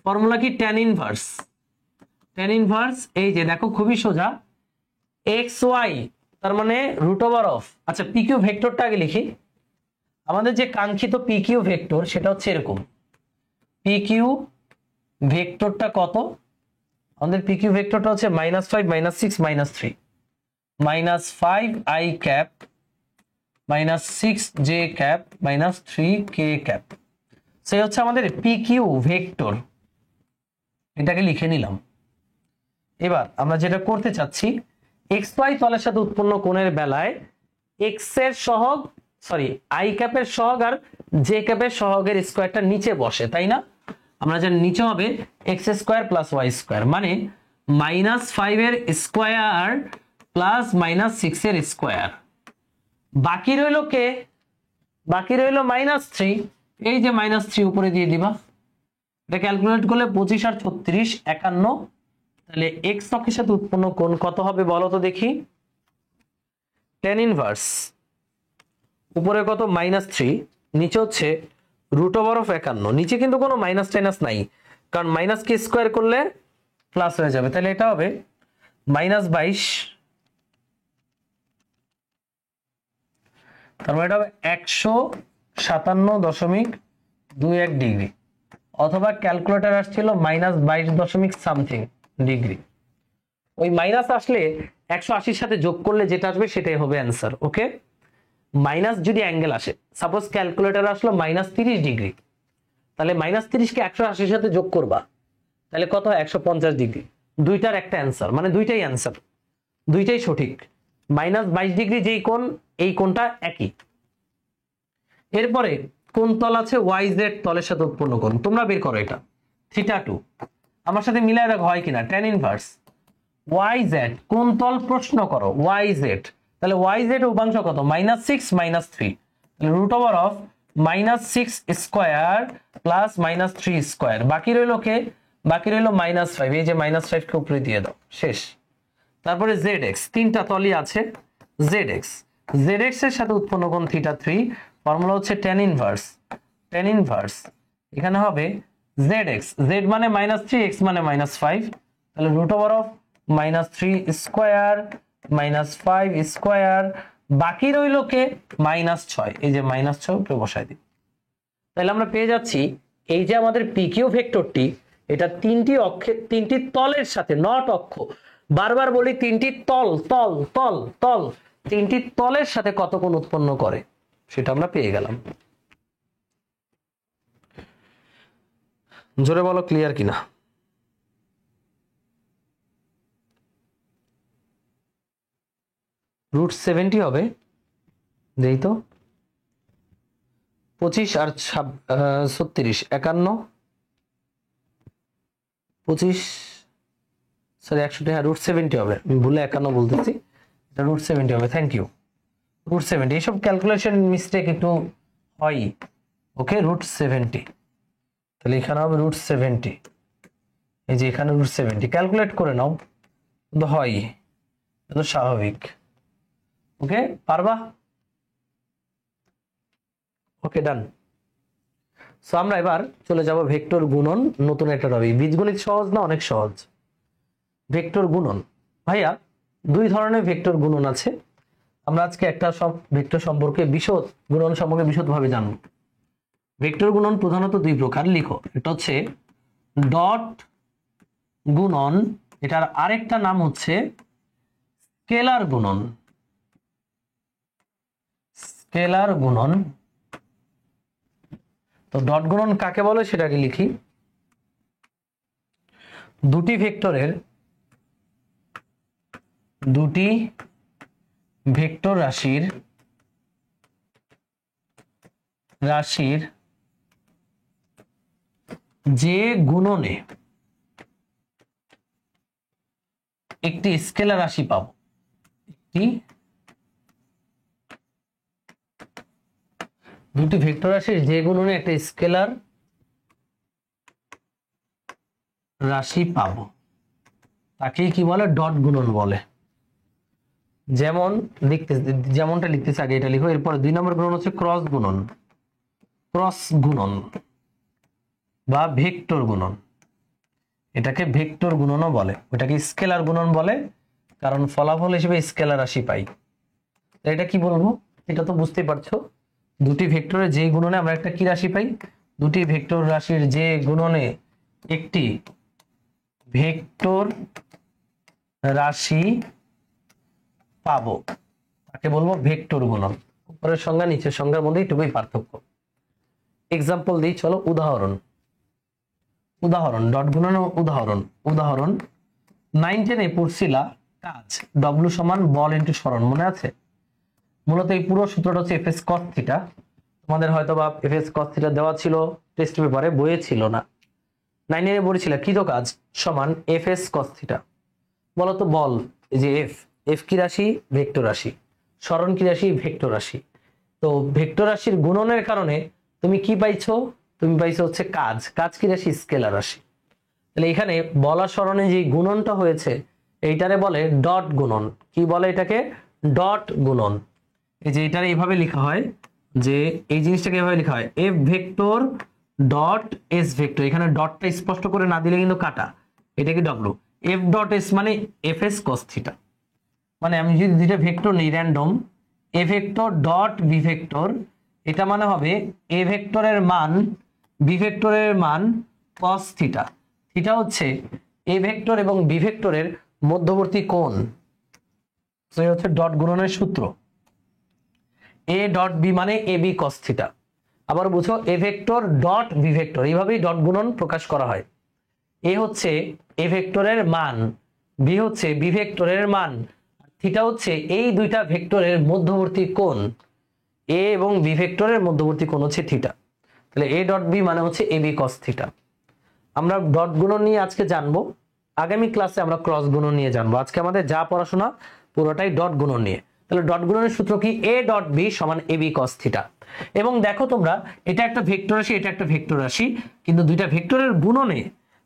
ফর্মুলা কি? tan inverse. tan ইনভার্স, এই যে দেখো খুবই সোজা, এক্স ওয়াই তার মানে রুট ওভার অফ, আচ্ছা পিকিউ ভেক্টরটা আগে লিখি। আমাদের যে কাঙ্ক্ষিত পিকিউ ভেক্টর সেটা হচ্ছে এরকম। পিকিউ ভেক্টরটা কত? আমাদের পিকিউ ভেক্টরটা হচ্ছে -5 -6 -3 -5i cap -6j cap -3k cap. সে হচ্ছে আমাদের পিকিউ ভেক্টর। এটাকে লিখে নিলাম। এবার আমরা যেটা করতে চাচ্ছি, এক্স ওয়াই তলের সাথে উৎপন্ন কোণের বেলায় এক্স এর সহগ, সরি আই ক্যাপের সহগ আর জে ক্যাপের সহগের স্কোয়ারটা নিচে বসে, তাই না? আমরা জানি নিচে হবে x square plus y square, মানে -5 এর স্কোয়ার প্লাস -6 এর স্কোয়ার। বাকি রইল কে? বাকি রইল -3। এই যে -3 উপরে দিয়ে দিবা। এটা ক্যালকুলেট করলে 25 আর 36 51। তাহলে এক্স অক্ষের সাথে উৎপন্ন কোণ কত হবে বলো তো দেখি? tan ইনভার্স উপরে কত? -3, নিচে হচ্ছে রুট ওভার অফ 51। নিচে কিন্তু কোনো মাইনাস টাইনাস নাই, কারণ মাইনাস কে স্কোয়ার করলে প্লাস হয়ে যাবে। তাহলে এটা হবে -22, তার মানে এটা হবে 157.21 ডিগ্রি, অথবা ক্যালকুলেটর আসছিল -22 সামথিং ডিগ্রি। ওই মাইনাস আসলে 180 সাথে যোগ করলে যেটা আসবে সেটাই হবে অ্যান্সার। ওকে, মাইনাস যদি অ্যাঙ্গেল আসে, সাপোজ ক্যালকুলেটর আসলো -30 ডিগ্রি, তাহলে -30 কে 180 সাথে যোগ করবা, তাহলে কত হয়? 150 ডিগ্রি। দুইটার একটা অ্যান্সার, মানে দুইটাই অ্যান্সার, দুইটাই সঠিক। -22 ডিগ্রি যেই কোণ, এই কোণটা একই। এরপরে কোন তল আছে? ওয়াই জেড তলের সাথে উৎপন্ন কোণ। তোমরা বের করো এটা, θ2। আমার সাথে মিলায় দেখো হয় কিনা। tan ইনভার্স ওয়াই জেড কোন তল প্রশ্ন করো? Y z. তাহলে ওয়াই জেড উপাংশ কত? -6 -3। তাহলে root over of -6 square plus -3 square. বাকি রইল কে? বাকি রইল -5। এই যে -5 কে উপরে দিয়ে দাও, শেষ। তারপরে জেড এক্স, তিনটা তলই আছে। জেড এক্স এর সাথে উৎপন্ন কোণ θ3। ফর্মুলা হচ্ছে tan ইনভার্স। tan ইনভার্স এখানে হবে জেড এক্স, জেড মানে -3, এক্স মানে -5, তাহলে √3 স্কোয়ার -5 স্কোয়ার, বাকি রইল কে -6, এই যে -6 উপরে বসাই দিই। তাহলে আমরা পেয়ে যাচ্ছি এই যে আমাদের পিকিউ ভেক্টরটি, এটা তিনটি অক্ষের তিনটি তলের সাথে, নট অক্ষ, বারবার বলি তিনটি তল তল তল তল, তিনটি তলের সাথে কত কোণ উৎপন্ন করে সেটা আমরা পেয়ে গেলাম। জোরে বলো ক্লিয়ার কিনা? √70 হবে, দেই তো 25 আর 36 51, 25 সরি 61, হ্যাঁ √70 হবে, আমি ভুলে 51 বলতেছি, এটা √70 হবে। Thank you. √70, এইসব ক্যালকুলেশন মিস্টেক একটু হয়। ওকে, √70, তাহলে এখানে হবে √70, এই যে এখানে √70, ক্যালকুলেট করে নাও, কিন্তু হয়, এটা তো স্বাভাবিক। ওকে, পারবা? ওকে, ডান। সো আমরা এবার চলে যাব ভেক্টর গুণন, নতুন একটা টপিক। বীজগণিত সহজ না? অনেক সহজ। ভেক্টর গুণন, ভাইয়া দুই ধরনের ভেক্টর গুণন আছে। আমরা আজকে একটা ভেক্টর সম্পর্কে বিশদ, গুণন সম্পর্কে বিশদভাবে জানব। ভেক্টর গুণন প্রধানত দুই প্রকার, লিখো। এটা হচ্ছে ডট গুণন, এটার আরেকটা নাম হচ্ছে স্কেলার গুণন। স্কেলার গুণন, তো ডট গুণন কাকে বলে সেটাকে লিখি। দুটি ভেক্টর রাশির যে গুণনে একটি স্কেলার রাশি পাবো, দুটি ভেক্টর রাশির যে গুণনে একটা স্কেলার রাশি পাবো তাকেই কি বলে? ডট গুণন বলে। যেমনটা লিখতেছে আগে এটা লিখো। এরপরে 2 নম্বর গুণন হচ্ছে ক্রস গুণন বা ভেক্টর গুণন। এটাকে ভেক্টর গুণনও বলে, ওটাকে স্কেলার গুণন বলে, কারণ ফলাফল হিসেবে স্কেলার রাশি পাই। এটা কি বলবো? এটা তো বুঝতেই পারছো, দুটি ভেক্টরের যে গুণনে আমরা একটা কি রাশি পাই, দুটি ভেক্টর রাশির যে গুণনে একটি ভেক্টর রাশি পাবো তাকে বলবো ভেক্টর গুণন। উপরের সংজ্ঞা নিচের সংজ্ঞার মধ্যে এটুকুই পার্থক্য। এক্সাম্পল দিই, চলো। উদাহরণ ডট গুণনের উদাহরণ 9-10 পড়ছিলা কাজ W সমান বল ইন্টু সরণ, মনে আছে? মূলত এই পুরো সূত্রটা হচ্ছে এফএস কস থিটা। তোমাদের হয়তো বা এফএস কস থিটা দেওয়া ছিল টেস্ট পেপারে, বইয়ে ছিল না। 9-এ পড়েছিল কৃত কাজ সমান এফএস কস থিটা। বলতো বল, এই যে এফ কি রাশি? ভেক্টর রাশি। সরণ কি রাশি? ভেক্টর রাশি। তো ভেক্টর রাশির গুণনের কারণে তুমি কি পাইছো? তুমি পাইছো হচ্ছে কাজ কি রাশি? স্কেলার রাশি। তাহলে এখানে বলা সরণে যে গুণনটা হয়েছে এইটারে বলে ডট গুণন। কি বলে এটাকে? ডট গুণন। এই যে এটারে এইভাবে লেখা হয়, যে এই জিনিসটাকে এভাবে লেখা হয় F vector dot S vector. এখানে ডটটা স্পষ্ট করে না দিলে কিন্তু কাটা, এটা কি ডব্লু। এফ ডট এস মানে এফ এস কস থিটা। মানে আমি যদি দুইটা ভেক্টর নিই random, A vector dot B vector, এটা মানে হবে এ ভেক্টরের মান বি ভেক্টরের মান কস থিটা। থিটা হচ্ছে এ ভেক্টর এবং বি ভেক্টরের মধ্যবর্তী কোণ। তো এই হচ্ছে ডট গুণনের সূত্র। এ ডট বি মানে এ বি কস থিটা। আবার বুঝো, A vector dot B vector, এইভাবেই ডট গুণন প্রকাশ করা হয়। এ হচ্ছে এ ভেক্টরের মান, বি হচ্ছে বি ভেক্টরের মান, থিটা হচ্ছে এই দুইটা ভেক্টরের মধ্যবর্তী কোণ। এ এবং বি ভেক্টরের মধ্যবর্তী কোণ হচ্ছে থিটা। তাহলে এ ডট বি মানে হচ্ছে এ বি কস থিটা। আমরা ডট গুণন নিয়ে আজকে জানবো, আগামী ক্লাসে আমরা ক্রস গুণন নিয়ে জানবো। আজকে আমাদের যা পড়াশোনা পুরোটাই ডট গুণন নিয়ে। তাহলে ডট গুণনের সূত্র কি? এ ডট বি সমান এ বি কস থিটা। এবং দেখো তোমরা, এটা একটা ভেক্টর রাশি, এটা একটা ভেক্টর রাশি, কিন্তু দুইটা ভেক্টরের গুণনে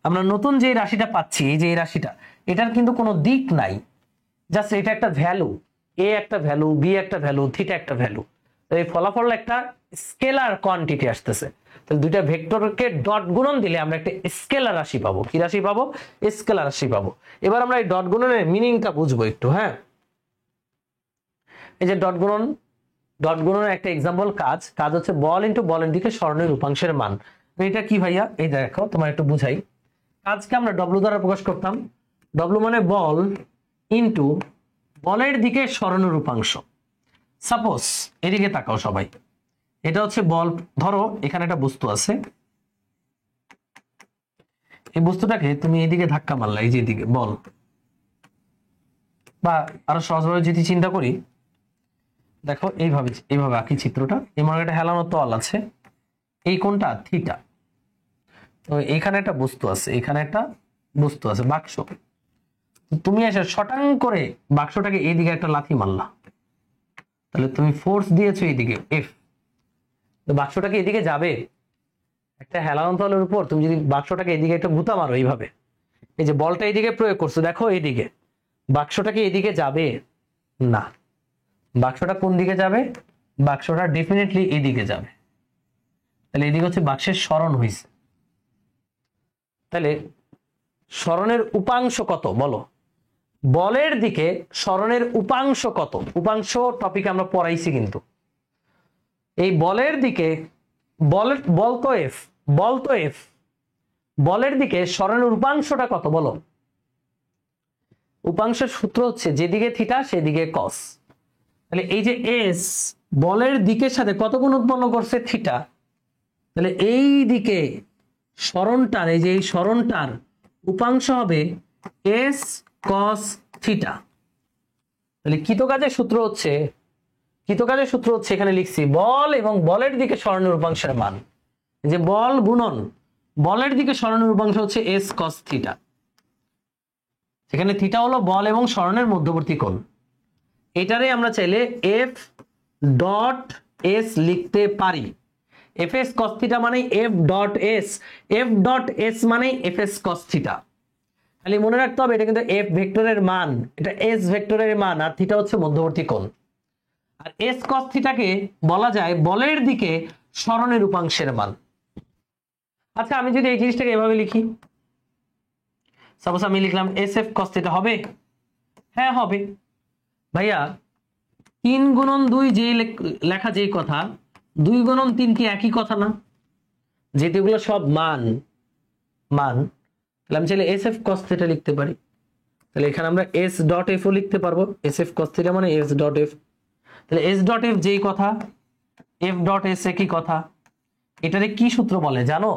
আমরা নতুন যে রাশিটা পাচ্ছি, এই যে এই রাশিটা, এটার কিন্তু কোনো দিক নাই, জাস্ট এটা একটা ভ্যালু, এ একটা ভ্যালু, বি একটা ভ্যালু, থিটা একটা ভ্যালু। এই ফলাফল একটা স্কেলার কোয়ান্টিটি আসতেছে। তাহলে দুইটা ভেক্টরকে ডট গুণন দিলে আমরা একটা স্কেলার রাশি পাবো। কি রাশি পাবো? স্কেলার রাশি পাবো। এবার আমরা এই ডট গুণনের মিনিংটা বুঝবো একটু। হ্যাঁ, এই যে ডট গুণনের একটা এক্সাম্পল কাজ হচ্ছে বল ইনটু বলের দিকে সরণের উপাংশের মান। এটা কি ভাইয়া? এই দেখো তোমার একটু বুঝাই। কাজকে আমরা ডব্লিউ দ্বারা প্রকাশ করতাম। ডব্লিউ মানে বল ইনটু বলের দিকে সরণের উপাংশ। সাপোজ এদিকে তাকাও সবাই, এটা হচ্ছে বল। ধরো এখানে একটা বস্তু আছে, এই বস্তুটাকে তুমি এদিকে ধাক্কা মারলা, এই যে এদিকে বল, বা আরো সহজভাবে যদি চিন্তা করি, দেখো এইভাবে আঁকি চিত্রটা। এমন একটা হেলানো তল আছে, এই কোণটা থিটা। তো এখানে একটা বস্তু আছে, এখানে একটা বস্তু আছে, বাক্স। তুমি এসে শটাং করে বাক্সটাকে এইদিকে একটা লাথি মারলা, তাহলে তুমি ফোর্স দিয়েছো এইদিকে এফ। তো বাক্সটাকে এদিকে যাবে? একটা হেলানো তলের উপর তুমি যদি বাক্সটাকে এদিকে একটা গুতা মারো এইভাবে, এই যে বলটা এইদিকে প্রয়োগ করছো, দেখো এইদিকে, বাক্সটাকে এদিকে যাবে না। বাক্সটা কোন দিকে যাবে? বাক্সটা ডেফিনেটলি এদিকে যাবে। তাহলে এদিকে হচ্ছে বাক্সের সরণ হয়েছে। তাহলে সরণের উপাংশ কত বলো? বলের দিকে সরণের উপাংশ কত? উপাংশ টপিক আমরা পড়াইছি কিন্তু। এই বলের দিকে বল তো এফ, বলের দিকে সরণের উপাংশটা কত বলো? উপাংশের সূত্র হচ্ছে যেদিকে থিটা সেদিকে কস। তাহলে এই যে এস বলের দিকের সাথে কত গুণ উৎপন্ন করছে? থিটা। তাহলে এই দিকে সরণটার, এই যে এই সরণটার উপাংশ হবে এস কস থিটা। তাহলে কৃতকাজের সূত্র হচ্ছে এখানে লিখছি বল এবং বলের দিকে সরণের উপাংশের মান। যে বল গুণন বলের দিকে সরণের উপাংশ হচ্ছে এস কস থিটা। এখানে থিটা হলো বল এবং সরণের মধ্যবর্তী কোণ। এটারে আমরা চাইলে এফ ডট এস লিখতে পারি। এফ এস কস থিটা মানে এফ ডট এস মানে এফ এস কস থিটা। খালি মনে রাখতে হবে এটা কিন্তু এফ ভেক্টরের মান, এটা এস ভেক্টরের মান, আর থিটা হচ্ছে মধ্যবর্তী কোণ। আর এস কস থিটাকে বলা যায় বলের দিকে সরণের উপাংশের মান। আচ্ছা, আমি যদি এই জিনিসটাকে এভাবে লিখি, সাপোজ আমি লিখলাম এস এফ কস থিটা, হবে? হ্যাঁ হবে। ভাইয়া 3 গুণন 2 যেই লেখা যেই কথা, 2 গুণন 3 কি একই কথা না? যেগুলো সব মান, তাহলে আমি চাইলে এস এফ কস থিটা লিখতে পারি। তাহলে এখানে আমরা এস ডট এফ ও লিখতে পারবো। এস এফ কস থিটা মানে এস ডট এফ। তাহলে এস ডট এফ যেই কথা, এফ ডট এস একই কথা। এটারে কি সূত্র বলে জানো?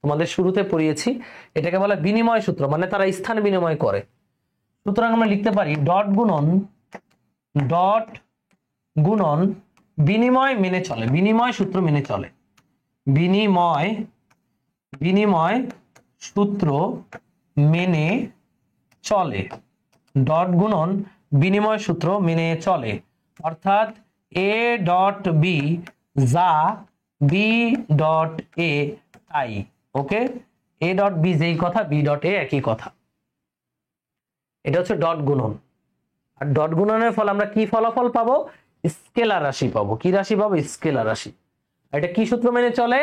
তোমাদের শুরুতে পড়িয়েছি, এটাকে বলে বিনিময় সূত্র, মানে তারা স্থান বিনিময় করে। সুতরাং আমরা লিখতে পারি ডট গুণন বিনিময় মেনে চলে, বিনিময় সূত্র মেনে চলে, বিনিময় সূত্র মেনে চলে। ডট গুণন বিনিময় সূত্র মেনে চলে, অর্থাৎ এ ডট বি যা বি ডট এ তাই। ওকে, এ ডট বি যেই কথা, বি ডট এ একই কথা। এটা হচ্ছে ডট গুণন। আর ডট গুণনের ফলে আমরা কি ফলাফল পাবো? স্কেলার রাশি পাবো। কি রাশি পাবো? স্কেলার রাশি। এটা কি সূত্র মেনে চলে?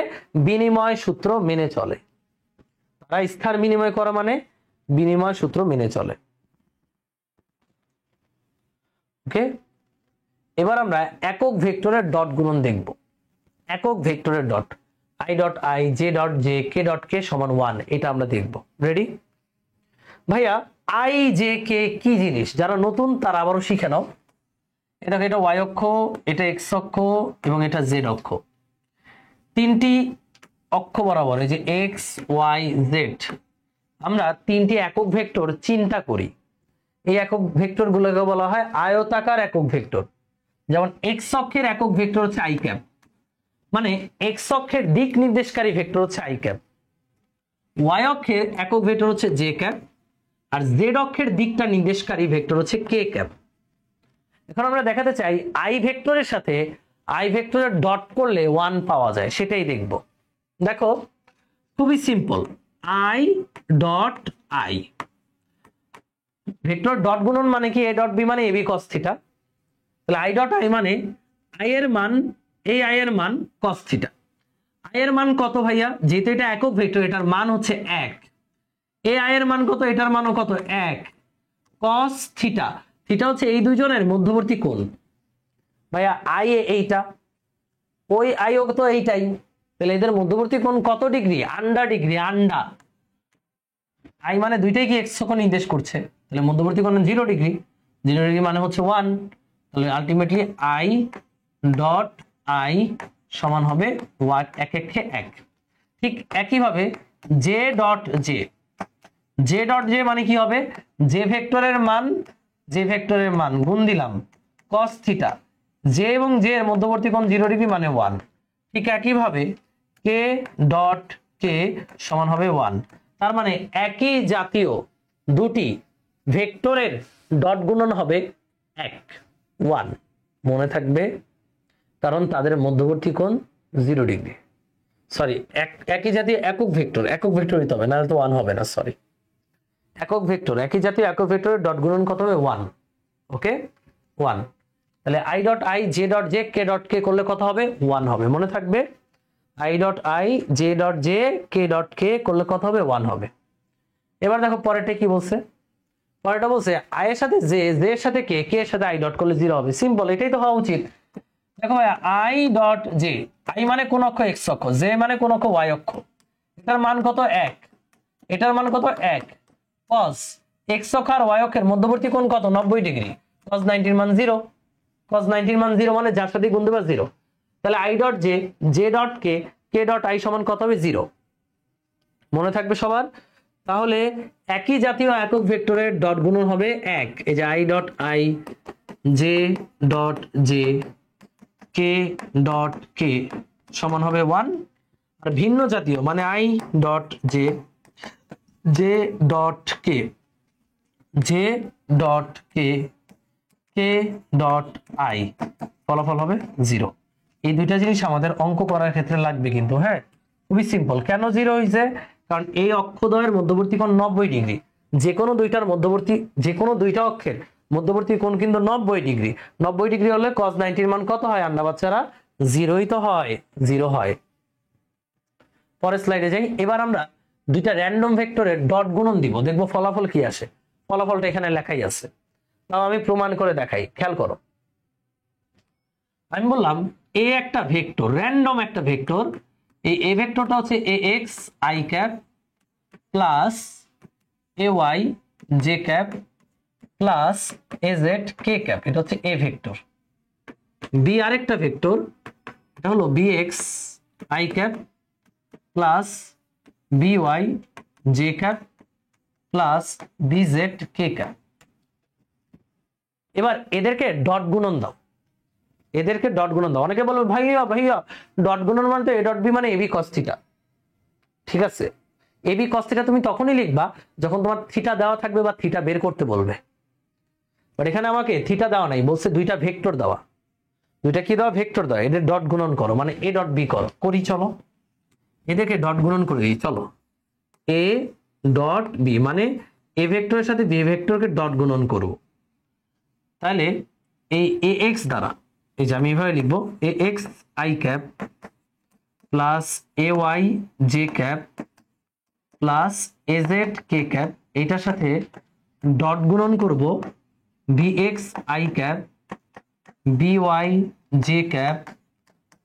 বিনিময় সূত্র মেনে চলে। তারা স্থান বিনিময় করা মানে বিনিময় সূত্র মেনে চলে। ওকে, এবার আমরা একক ভেক্টরের ডট গুণন দেখব। একক ভেক্টরের dot, i dot i, j dot j, k dot k সমান 1, এটা আমরা দেখব। রেডি? ভাইয়া i j k কি জিনিস? যারা নতুন তারা আবারও শিখে নাও। এটা y অক্ষ, এটা x অক্ষ এবং এটা z অক্ষ। তিনটি অক্ষ বরাবর এই যে x y z, আমরা তিনটি একক ভেক্টর চিন্তা করি। এই একক ভেক্টর গুলোকে বলা হয় আয়তাকার একক ভেক্টর। যেমন x অক্ষের একক ভেক্টর হচ্ছে i ক্যাপ, মানে x অক্ষের দিক নির্দেশকারী ভেক্টর হচ্ছে i ক্যাপ। y অক্ষের একক ভেক্টর হচ্ছে j ক্যাপ, আর z অক্ষের দিকটা নির্দেশকারী ভেক্টর হচ্ছে k ক্যাপ। এখন আমরা দেখাতে চাই i ভেক্টরের সাথে i ভেক্টরের ডট করলে 1 পাওয়া যায়, সেটাই দেখব। দেখো খুবই simple, i dot i vector dot গুণন মানে কি? a ডট b মানে ab cos থিটা। তাহলে i ডট i মানে i এর মান এই আই এর মান cos থিটা। আই এর মান কত ভাইয়া? যেহেতু এটা একক ভেক্টর, এটার মান হচ্ছে 1। এই আই এর মান কত? এটার মানও কত? 1 cos থিটা। থিটা হচ্ছে এই দুইজনের মধ্যবর্তী কোণ। ভাইয়া আই এইটা, ওই আই ও তো এইটাই, তাহলে এদের মধ্যবর্তী কোণ কত ডিগ্রি? আন্ডা ডিগ্রি, আন্ডা। আই মানে দুইটাই কি এক্স অক্ষ নির্দেশ করছে, তাহলে মধ্যবর্তী কোণ 0 ডিগ্রি। 0 ডিগ্রি মানে হচ্ছে 1, তাহলে আলটিমেটলি আই ডট আই সমান হবে 1 1 1। ঠিক একইভাবে J dot j, j dot J মানে কি হবে? জে ভেক্টরের মান গুণ দিলাম cos থিটা, জে এবং জে এর মধ্যবর্তী কোণ 0 ডিগ্রি মানে 1। ঠিক একইভাবে কে ডট কে সমান হবে 1। তার মানে একই জাতীয় দুটি ভেক্টরের ডট গুণন হবে 1 মনে থাকবে, কারণ তাদের মধ্যবর্তী কোণ 0 ডিগ্রি। সরি, একই জাতীয় একক ভেক্টর হইতে হবে, নাহলে তো 1 হবে না। সরি, একক ভেক্টর, একই জাতীয় একক ভেক্টরের ডট গুণন কত হবে? 1। ওকে, 1। তাহলে i dot i j dot j k dot k করলে কত হবে? 1 হবে, মনে থাকবে। I dot i j dot j k dot k করলে কত হবে? 1 হবে। এবার দেখো পরেরটা কি বলছে। পরেরটা বলছে আই এর সাথে জে, জে এর সাথে কে, কে এর সাথে আই ডট করলে 0 হবে। সিম্পল, এটাই তো হওয়া উচিত। দেখো ভাই, আই ডট জে, আই মানে কোন অক্ষ? এক্স অক্ষ। জে মানে কোন অক্ষ? ওয়াই অক্ষ। এটার মান কত? 1। এটার মান কত? 1 cos এক্স অক্ষ আর ওয়াই অক্ষের মধ্যবর্তী কোণ কত? 90 ডিগ্রি। cos 90 এর মান 0, cos 90 এর মান 0 মানে যার সাথে গুণ দেবা 0। তাহলে i dot j, j dot k, k dot I সমান কত হবে? 0। মনে থাকবে সবার? তাহলে একই জাতীয় একক ভেক্টরের ডট গুণন হবে 1। এই যে i dot i j dot j k dot k সমান হবে 1। আর ভিন্ন জাতীয় মানে i dot j, j dot k, j dot k, k dot i ফলাফল হবে 0। এই দুইটা জিনিস আমাদের অঙ্ক করার ক্ষেত্রে লাগবে কিন্তু। হ্যাঁ, খুবই সিম্পল। কেন 0 হয়েছে? কারণ এই অক্ষদ্বয়ের মধ্যবর্তী কোণ 90 ডিগ্রি। যে কোনো দুইটা অক্ষের মধ্যবর্তী কোণ কিন্তু 90 ডিগ্রি। 90 ডিগ্রি হলে cos 90 এর মান কত হয় আন্ডা বাচ্চারা? 0ই তো হয়, 0 হয়। পরের স্লাইডে যাই। এবার আমরা দুইটা র্যান্ডম ভেক্টরের ডট গুণন দিব, দেখবো ফলাফল কি আসে। ফলাফলটা এখানে লেখাই আছে, তাও আমি প্রমাণ করে দেখাই, খেয়াল করো। আমি বললাম এ একটা ভেক্টর, র্যান্ডম একটা ভেক্টর। এই এ ভেক্টরটা হচ্ছে A X I cap plus A Y J cap plus A Z K cap, এটা হচ্ছে এ ভেক্টর। বি আরেকটা ভেক্টর, এটা হলো B X I cap plus B Y J cap plus B Z K cap. এবার এদেরকে dot গুণন দাও, এদেরকে ডট গুণন দাও। অনেকে বলবে ভাইয়া ভাইয়া ডট গুণন মানে তো এ ডট বি মানে এবি কস থিটা। ঠিক আছে, এবি কস থিটা তুমি তখনই লিখবা যখন তোমার থিটা দেওয়া থাকবে বা থিটা বের করতে বলবে। বাট এখানে আমাকে থিটা দেওয়া নাই, বলছে দুইটা ভেক্টর দেওয়া। দুইটা কি দেওয়া? ভেক্টর দেওয়া। এদের ডট গুণন করো, মানে এ ডট বি করো। করি, চলো এদেরকে ডট গুণন করে দিই। চলো এ ডট বি মানে এ ভেক্টরের সাথে বি ভেক্টরকে ডট গুণন করব। তাহলে এই এ এক্স দ্বারা, এই যে আমি এভাবে লিখবো, A X I cap plus A Y J cap plus A Z K cap, এটার সাথে ডট গুণন করব B X I cap B Y J cap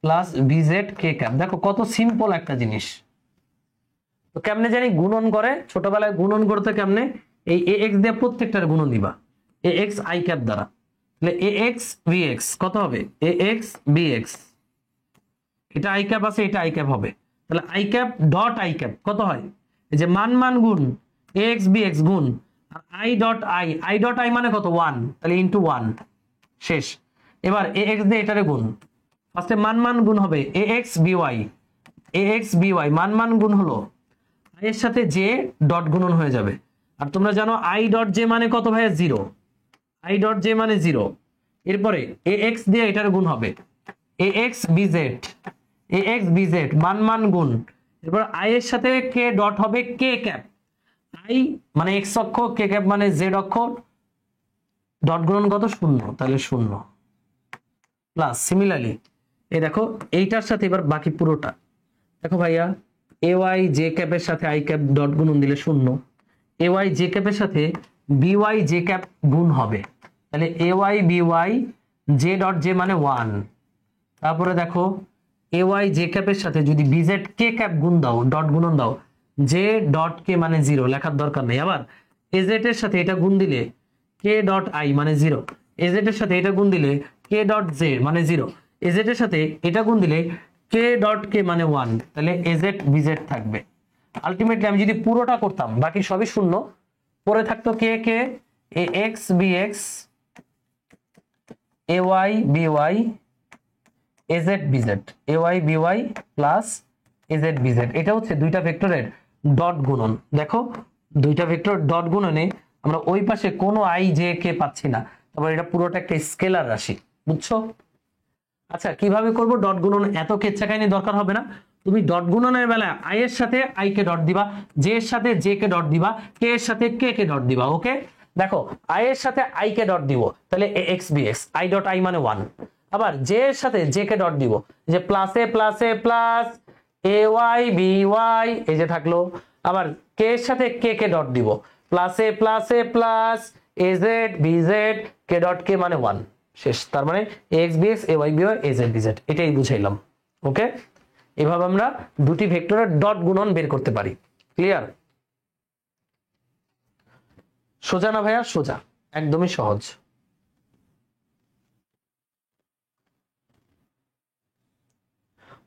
plus B Z K cap. দেখো কত সিম্পল একটা জিনিস। তো কেমনে জানি গুণন করে? ছোটবেলায় গুণন করতে কেমনে? এই এ এক্স দিয়ে প্রত্যেকটার গুণন দিবা এ এক্স আই ক্যাপ দ্বারা। তাহলে এ এক্স বি এক্স কত হবে? এ এক্স বি এক্স, এটা আই ক্যাপ আছে, এটা আই ক্যাপ হবে। তাহলে I cap dot I cap কত হয়? এই যে মান মান গুণ এ এক্স বি এক্স গুণ আর I dot I, I dot I মানে কত? 1, তাহলে ইন্টু 1 শেষ। এবার এ এক্স দিয়ে এটারে গুণ, ফার্স্টে মান মান গুণ হবে এ এক্স বি ওয়াই, এ এক্স বি ওয়াই মান মান গুণ হলো আই এর সাথে জে ডট গুণন হয়ে যাবে। আর তোমরা জানো আই ডট জে মানে কত ভাইয়া? 0, আই ডট জে মানে 0। এরপরে এ এক্স দিয়ে এটার গুণ হবে এ এক্স বি জেড, এ এক্স বি জেড মান মান গুণ, এরপর আই এর সাথে কে ডট হবে কে ক্যাপ, আই মানে এক্স অক্ষ, কে ক্যাপ মানে জেড অক্ষ, ডট গুণন কত? 0, তাহলে 0 প্লাস সিমিলারলি এই দেখো এইটার সাথে এবার বাকি পুরোটা দেখো ভাইয়া, এ ওয়াই জে ক্যাপের সাথে আই ক্যাপ ডট গুণন দিলে 0, এ ওয়াই জে ক্যাপের সাথে বি ওয়াই জে ক্যাপ গুণ হবে, তাহলে A Y B Y J dot J মানে 1। তারপরে দেখো এ ওয়াই জে ক্যাপের সাথে যদি বিজেড কে ক্যাপ গুণ দাও, ডট গুণন দাও, জে ডট কে মানে 0, লেখার দরকার নেই। আবার এজেড এর সাথে এটা গুণ দিলে কে ডট আই মানে 0, এজেড এর সাথে এটা গুণ দিলে কে ডট জে মানে 0, এজেড এর সাথে এটা গুণ দিলে কে ডট কে মানে 1, তাহলে এজেড বিজেড থাকবে। আলটিমেটলি আমি যদি পুরোটা করতাম বাকি সবই 0, পরে থাকতো K K, A X B X, A Y B Y, A Z B Z, A Y B Y plus A Z B Z. এটা হচ্ছে দুইটা ভেক্টরের ডট গুণন। দেখো দুইটা ভেক্টর ডট গুণনে আমরা ওই পাশে কোনো আই জে কে পাচ্ছি না, তারপর এটা পুরোটা একটা স্কেলার রাশি, বুঝছো? আচ্ছা কিভাবে করব ডট গুণন? এত কেচ্ছা কাহিনী দরকার হবে না। তুমি ডট গুণনের বেলায় আই এর সাথে আই কে ডট দিবা, জে এর সাথে জে কে ডট দিবা, কে এর সাথে কে কে ডট দিবা। ওকে, দেখো আই এর সাথে আই কে ডট দিব, তাহলে A X B X, I dot I মানে 1। আবার জে এর সাথে জে কে ডট দিব, যে প্লাসে প্লাসে প্লাস এ ওয়াই বি ওয়াই, এই যে থাকলো। আবার কে এর সাথে কে কে ডট দিব, প্লাসে প্লাসে plus A Z B Z, K dot K মানে 1, শেষ। তার মানে X B X, A Y B Y, A Z B Z, এটাই বুঝাইলাম। ওকে, এভাবে আমরা দুটি ভেক্টরের ডট গুণন বের করতে পারি। ক্লিয়ার? সোজা না ভাইয়া? সোজা, একদমই সহজ।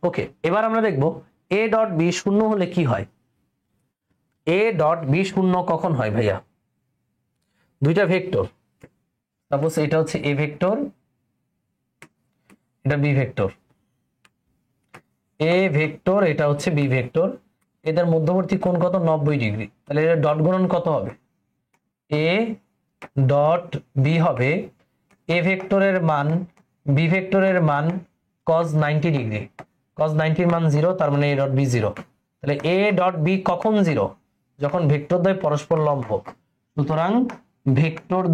ওকে, এবার আমরা দেখব এ ডট বি 0 হলে কি হয়। এ ডট বি 0 কখন হয় ভাইয়া? দুইটা ভেক্টর, সাপোজ এটা হচ্ছে এ ভেক্টর, এটা বি ভেক্টর, এ ভেক্টর এটা হচ্ছে বি ভেক্টর, এদের মধ্যবর্তী কোণ কত? 90 ডিগ্রি। তাহলে এর ডট গুণন কত হবে? এ ডট বি হবে এ ভেক্টরের মান বি ভেক্টরের মান cos 90 ডিগ্রি, cos 90 এর মান 0, তার মানে এ ডট বি 0। তাহলে এ ডট বি কখন 0? যখন ভেক্টর দ্বয় পরস্পর লম্ব। সুতরাং ভেক্টর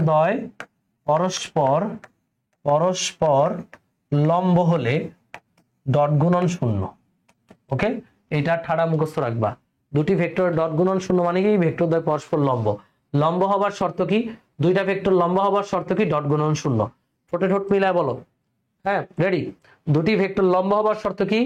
দ্বয় পরস্পর পরস্পর লম্ব হলে ডট গুণন 0। ওকে, এটা ঠাড়া মুখস্থ রাখবা। দুটি ভেক্টর ডট গুণন 0 মানে কি? ভেক্টর দ্বয় পরস্পর লম্ব। লম্ব হবার শর্ত কি? দুইটা ভেক্টর লম্ব হবার শর্ত কি? ডট গুণন 0। ঠোঁটে ঠোঁট মিলায় বলো। হ্যাঁ, রেডি? দুটি ভেক্টর লম্ব হবার শর্ত কি?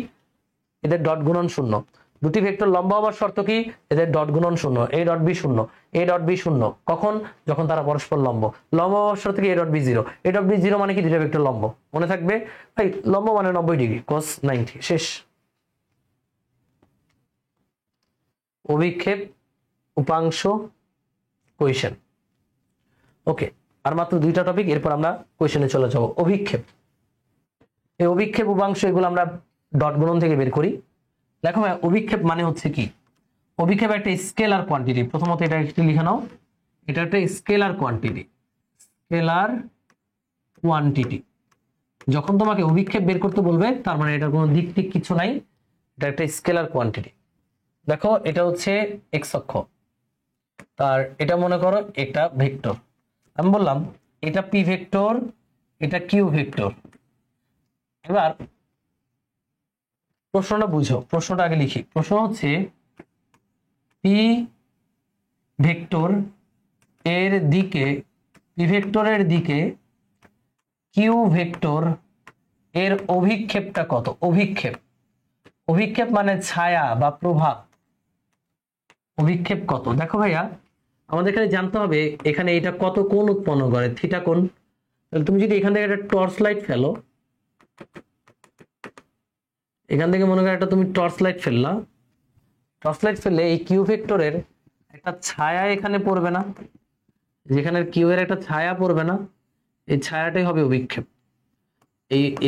এদের ডট গুণন 0। দুটি ভেক্টর লম্ব হবার শর্ত কি? এদের ডট গুণন 0। A dot B 0, A dot B 0 কখন? যখন তারা পরস্পর লম্ব। লম্ব হবার শর্ত কি? A dot B 0, A dot B 0 মানে কি? দুইটা ভেক্টর লম্ব। মনে থাকবে ভাই, লম্ব মানে 90 ডিগ্রি, cos 90, শেষ। অভিক্ষেপ, উপাংশ, কোয়েশ্চেন। ওকে, আর মাত্র দুইটা টপিক, এরপর আমরা কোয়েশ্চেনে চলে যাব। অভিক্ষেপ, এই অভিক্ষেপ উপাংশ এগুলো আমরা ডট গুণন থেকে বের করি। দেখো ভাই, অভিক্ষেপ মানে হচ্ছে কি? অভিক্ষেপ একটা স্কেলার কোয়ান্টিটি। প্রথমত এটা একটু লিখে নাও, এটা একটা স্কেলার কোয়ান্টিটি। স্কেলার কোয়ান্টিটি যখন তোমাকে অভিক্ষেপ বের করতে বলবে, তার মানে এটার কোনো দিক টিক কিছু নাই, এটা একটা স্কেলার কোয়ান্টিটি। দেখো এটা হচ্ছে এক্স অক্ষ, তার এটা মনে করো এটা ভেক্টর। আমি বললাম এটা পি ভেক্টর, এটা কিউ ভেক্টর। এবার প্রশ্নটা বুঝো, প্রশ্নটা আগে লিখি। প্রশ্ন হচ্ছে পি ভেক্টর এর দিকে, পি ভেক্টরের দিকে কিউ ভেক্টর এর অভিক্ষেপটা কত? অভিক্ষেপ, অভিক্ষেপ মানে ছায়া বা প্রভাব। অভিক্ষেপ কত? দেখো ভাইয়া, আমাদের এখানে জানতে হবে এখানে এটা কত কোণ উৎপন্ন করে, থিটা কোণ। তাহলে তুমি যদি এখান থেকে একটা টর্চ লাইট ফেলো, এখান থেকে মনে করো একটা তুমি টর্চ লাইট ফেললা, টর্চ লাইট ফেললে এই কিউ ভেক্টরের একটা ছায়া এখানে পড়বে না? যেখানে কিউ এর একটা ছায়া পড়বে না, এই ছায়াটাই হবে অভিক্ষেপ।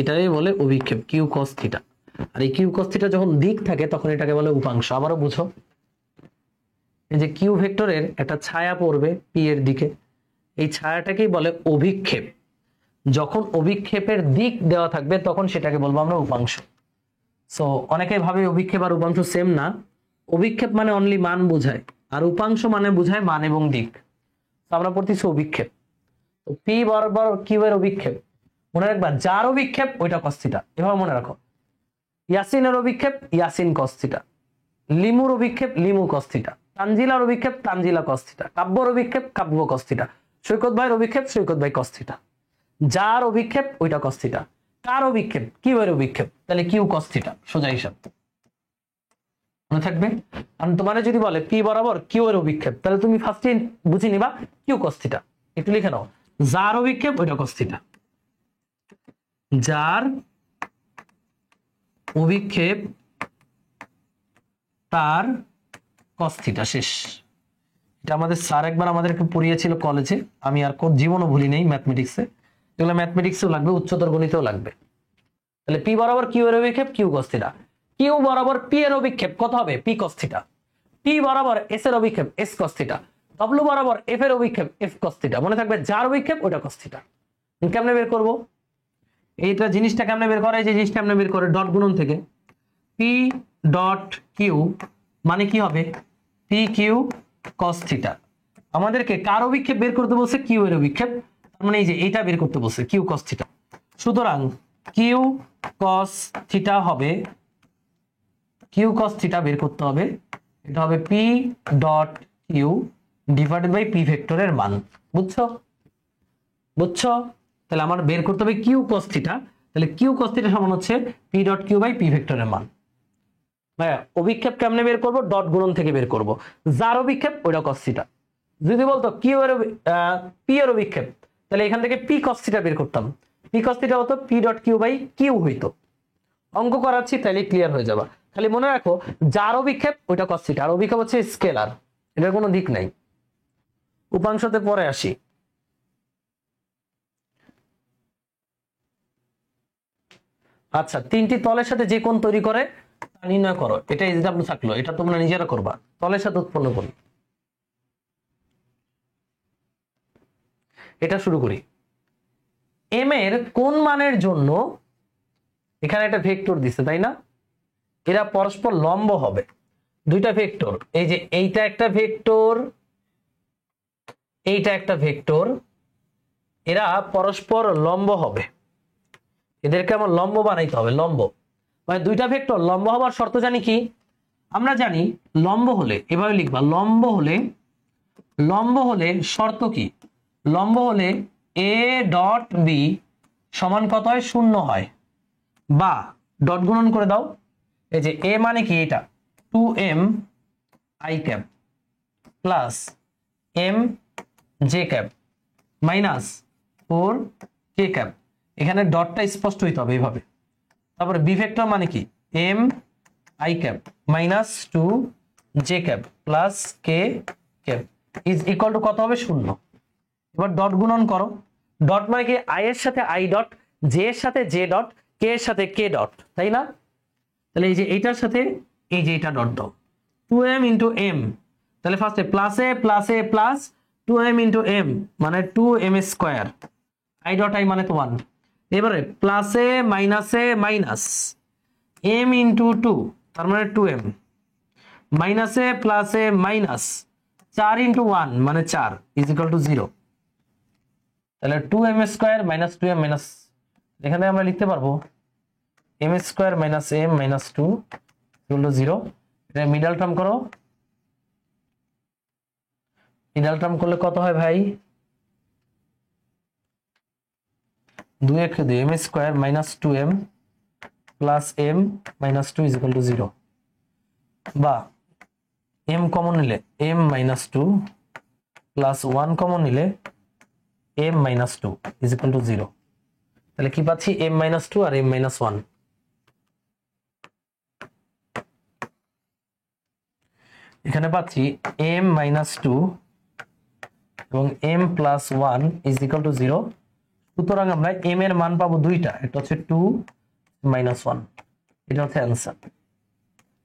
এটাই বলে অভিক্ষেপ, কিউ কস থিটা। আর এই কিউ কস থিটা যখন দিক থাকে তখন এটাকে বলে উপাংশ। আবারও বুঝো, এই যে কিউ ভেক্টরের একটা ছায়া পড়বে পি এর দিকে, এই ছায়াটাকেই বলে অভিক্ষেপ। যখন অভিক্ষেপের দিক দেওয়া থাকবে তখন সেটাকে বলবো আমরা উপাংশ। সো অনেকে ভাবে অভিক্ষেপ আর উপাংশ সেম না। অভিক্ষেপ মানে অনলি মান বোঝায়, আর উপাংশ মানে বোঝায় মান এবং দিক। তো আমরা পড়তেছি অভিক্ষেপ। তো পি বরাবর কিউ এর অভিক্ষেপ, মনে রাখবা যার অভিক্ষেপ ওইটা cos থিটা, এভাবে মনে রাখো। ইয়াসিনের অভিক্ষেপ ইয়াসিন cos থিটা, লিমুর অভিক্ষেপ লিমু cos থিটা, তানজিলার অভিক্ষেপ তানজিলা cos থিটা, কাব্যর অভিক্ষেপ কাব্য cos থিটা, সৈকত ভাইয়ের অভিক্ষেপ সৈকত ভাই cos থিটা। যার অভিক্ষেপ ওইটা cos থিটা, কার অভিক্ষেপ কিউ এর অভিক্ষেপ, তাহলে কিউ cos থিটা, সোজা হিসাব মনে থাকবে। আর তোমার যদি বলে পি বরাবর কিউ এর অভিক্ষেপ, তাহলে তুমি ফার্স্টে বুঝে নিবা কিউ cos থিটা। একটু লিখে নাও, যার অভিক্ষেপ ওইটা cos থিটা, যার অভিক্ষেপ তার cos থিটা, শেষ। এটা আমাদের স্যার একবার আমাদেরকে পড়িয়েছিল কলেজে, আমি আর জীবনও ভুলি নেই ম্যাথমেটিক্সে। এগুলো ম্যাথমেটিক্সেও লাগবে, উচ্চতর গণিতেও লাগবে। তাহলে পি বরাবর কিউ এর অভিক্ষেপ কিউ cos থিটা, কিউ বরাবর পি এর অভিক্ষেপ কত হবে পি cos থিটা, টি বরাবর এস এর অভিক্ষেপ এস cos থিটা, ডব্লিউ বরাবর এফ এর অভিক্ষেপ এফ cos থিটা। মনে থাকবে যার অভিক্ষেপ ওটা cos থিটা। কেমনে বের করব এইটা জিনিসটা, কেমনে বের করে, যে জিনিসটা আমরা বের করে ডট গুণন থেকে, পি ডট কিউ মানে কি হবে পি কিউ cos থিটা। আমাদেরকে কার অভিক্ষেপ বের করতে বলছে কিউ এর অভিক্ষেপ, তার মানে এই যে এটা বের করতে বলছে কিউ cos থিটা। সুতরাং কিউ cos থিটা হবে, কিউ cos থিটা বের করতে হবে, এটা হবে P dot Q divided by P ভেক্টরের মান। বুঝছো বুঝছো? তাহলে আমার বের করতে হবে কিউ cos থিটা, তাহলে কিউ cos থিটা সমান হচ্ছে P dot Q by P ভেক্টরের মান। ভাইয়া অভিক্ষেপ কেমনে বের করব, ডট গুণন থেকে বের করব, যার অভিক্ষেপ ওইটা cos থিটা। যদি বলতো কিউ এর পি এর অভিক্ষেপ, তাহলে এখান থেকে পি cos থিটা বের করতাম, পি cos থিটা হতো P dot Q by Q হইতো। অঙ্ক করাচ্ছি তাহলে ক্লিয়ার হয়ে যাবে। খালি মনে রাখো যার অভিক্ষেপ ওইটা cos থিটা, আর অভিক্ষেপ হচ্ছে স্কেলার, এটার কোনো দিক নাই। উপাংশতে পরে আসি। আচ্ছা, তিনটি তলের সাথে যে কোণ তৈরি করে তা নির্ণয় করো। এটা এসডব্লিউ থাকলো, এটা তোমরা নিজেরা করবা। তলের সাথে উৎপন্ন কোণ, এটা শুরু করি। এম এর কোন মানের জন্য এখানে একটা ভেক্টর দিছে তাই না, এরা পরস্পর লম্ব হবে। দুইটা ভেক্টর, এই যে এইটা একটা ভেক্টর, এইটা একটা ভেক্টর, এরা পরস্পর লম্ব হবে। এদেরকে আমার লম্ব বানাইতে হবে। লম্ব মানে দুইটা ভেক্টর লম্ব হওয়ার শর্ত জানি কি, আমরা জানি লম্ব হলে এভাবে লিখবা, লম্ব হলে শর্ত কি, লম্ব হলে এ ডট বি সমান কত হয়, শূন্য হয়, বা ডট গুণন করে দাও। এই যে এ মানে কি, এটা 2m i cap plus m j cap minus 4k cap. এখানে ডটটা স্পষ্ট হইতে হবে এইভাবে। তারপরে বি ভেক্টর মানে কি, m i cap minus 2j cap plus k cap is equal to কত হবে, শূন্য। এবার ডট গুণন করো। ডট মানে কি, i এর সাথে i ডট, j এর সাথে j ডট, k এর সাথে k ডট, তাই না? তাহলে এই যে এইটার সাথে এই যে এটা ডট দাও, 2m ইন্টু এম, তাহলে ফার্স্টে প্লাসে প্লাসে প্লাস 2m ইন্টু এম মানে 2m square, i dot i মানে তো 1। এবারে প্লাসে মাইনাসে মাইনাস m ইন্টু 2 তার মানে 2m, মাইনাসে প্লাসে মাইনাস 4 ইন্টু 1 মানে 4 ইজ ইকুয়াল টু 0। তাহলে 2m square minus 2m minus, এখানে আমরা লিখতে পারবো m square minus m minus 2 equal to 0। এটা মিডল টার্ম করো, মিডল টার্ম করলে কত হয় ভাই, 2 1 2 m square minus 2m plus m minus 2 is equal to 0, বা m কমন নিলে m মাইনাস 2 প্লাস 1 কমন নিলে m minus 2 is equal to 0। তাহলে কি পাচ্ছি, m মাইনাস 2 আর m মাইনাস 1। এখানে পাচ্ছি m মাইনাস 2 এবং m plus 1 is equal to 0। সুতরাং আমরা m এর মান পাবো দুইটা, একটা হচ্ছে 2 মাইনাস 1, এটা হচ্ছে অ্যান্সার।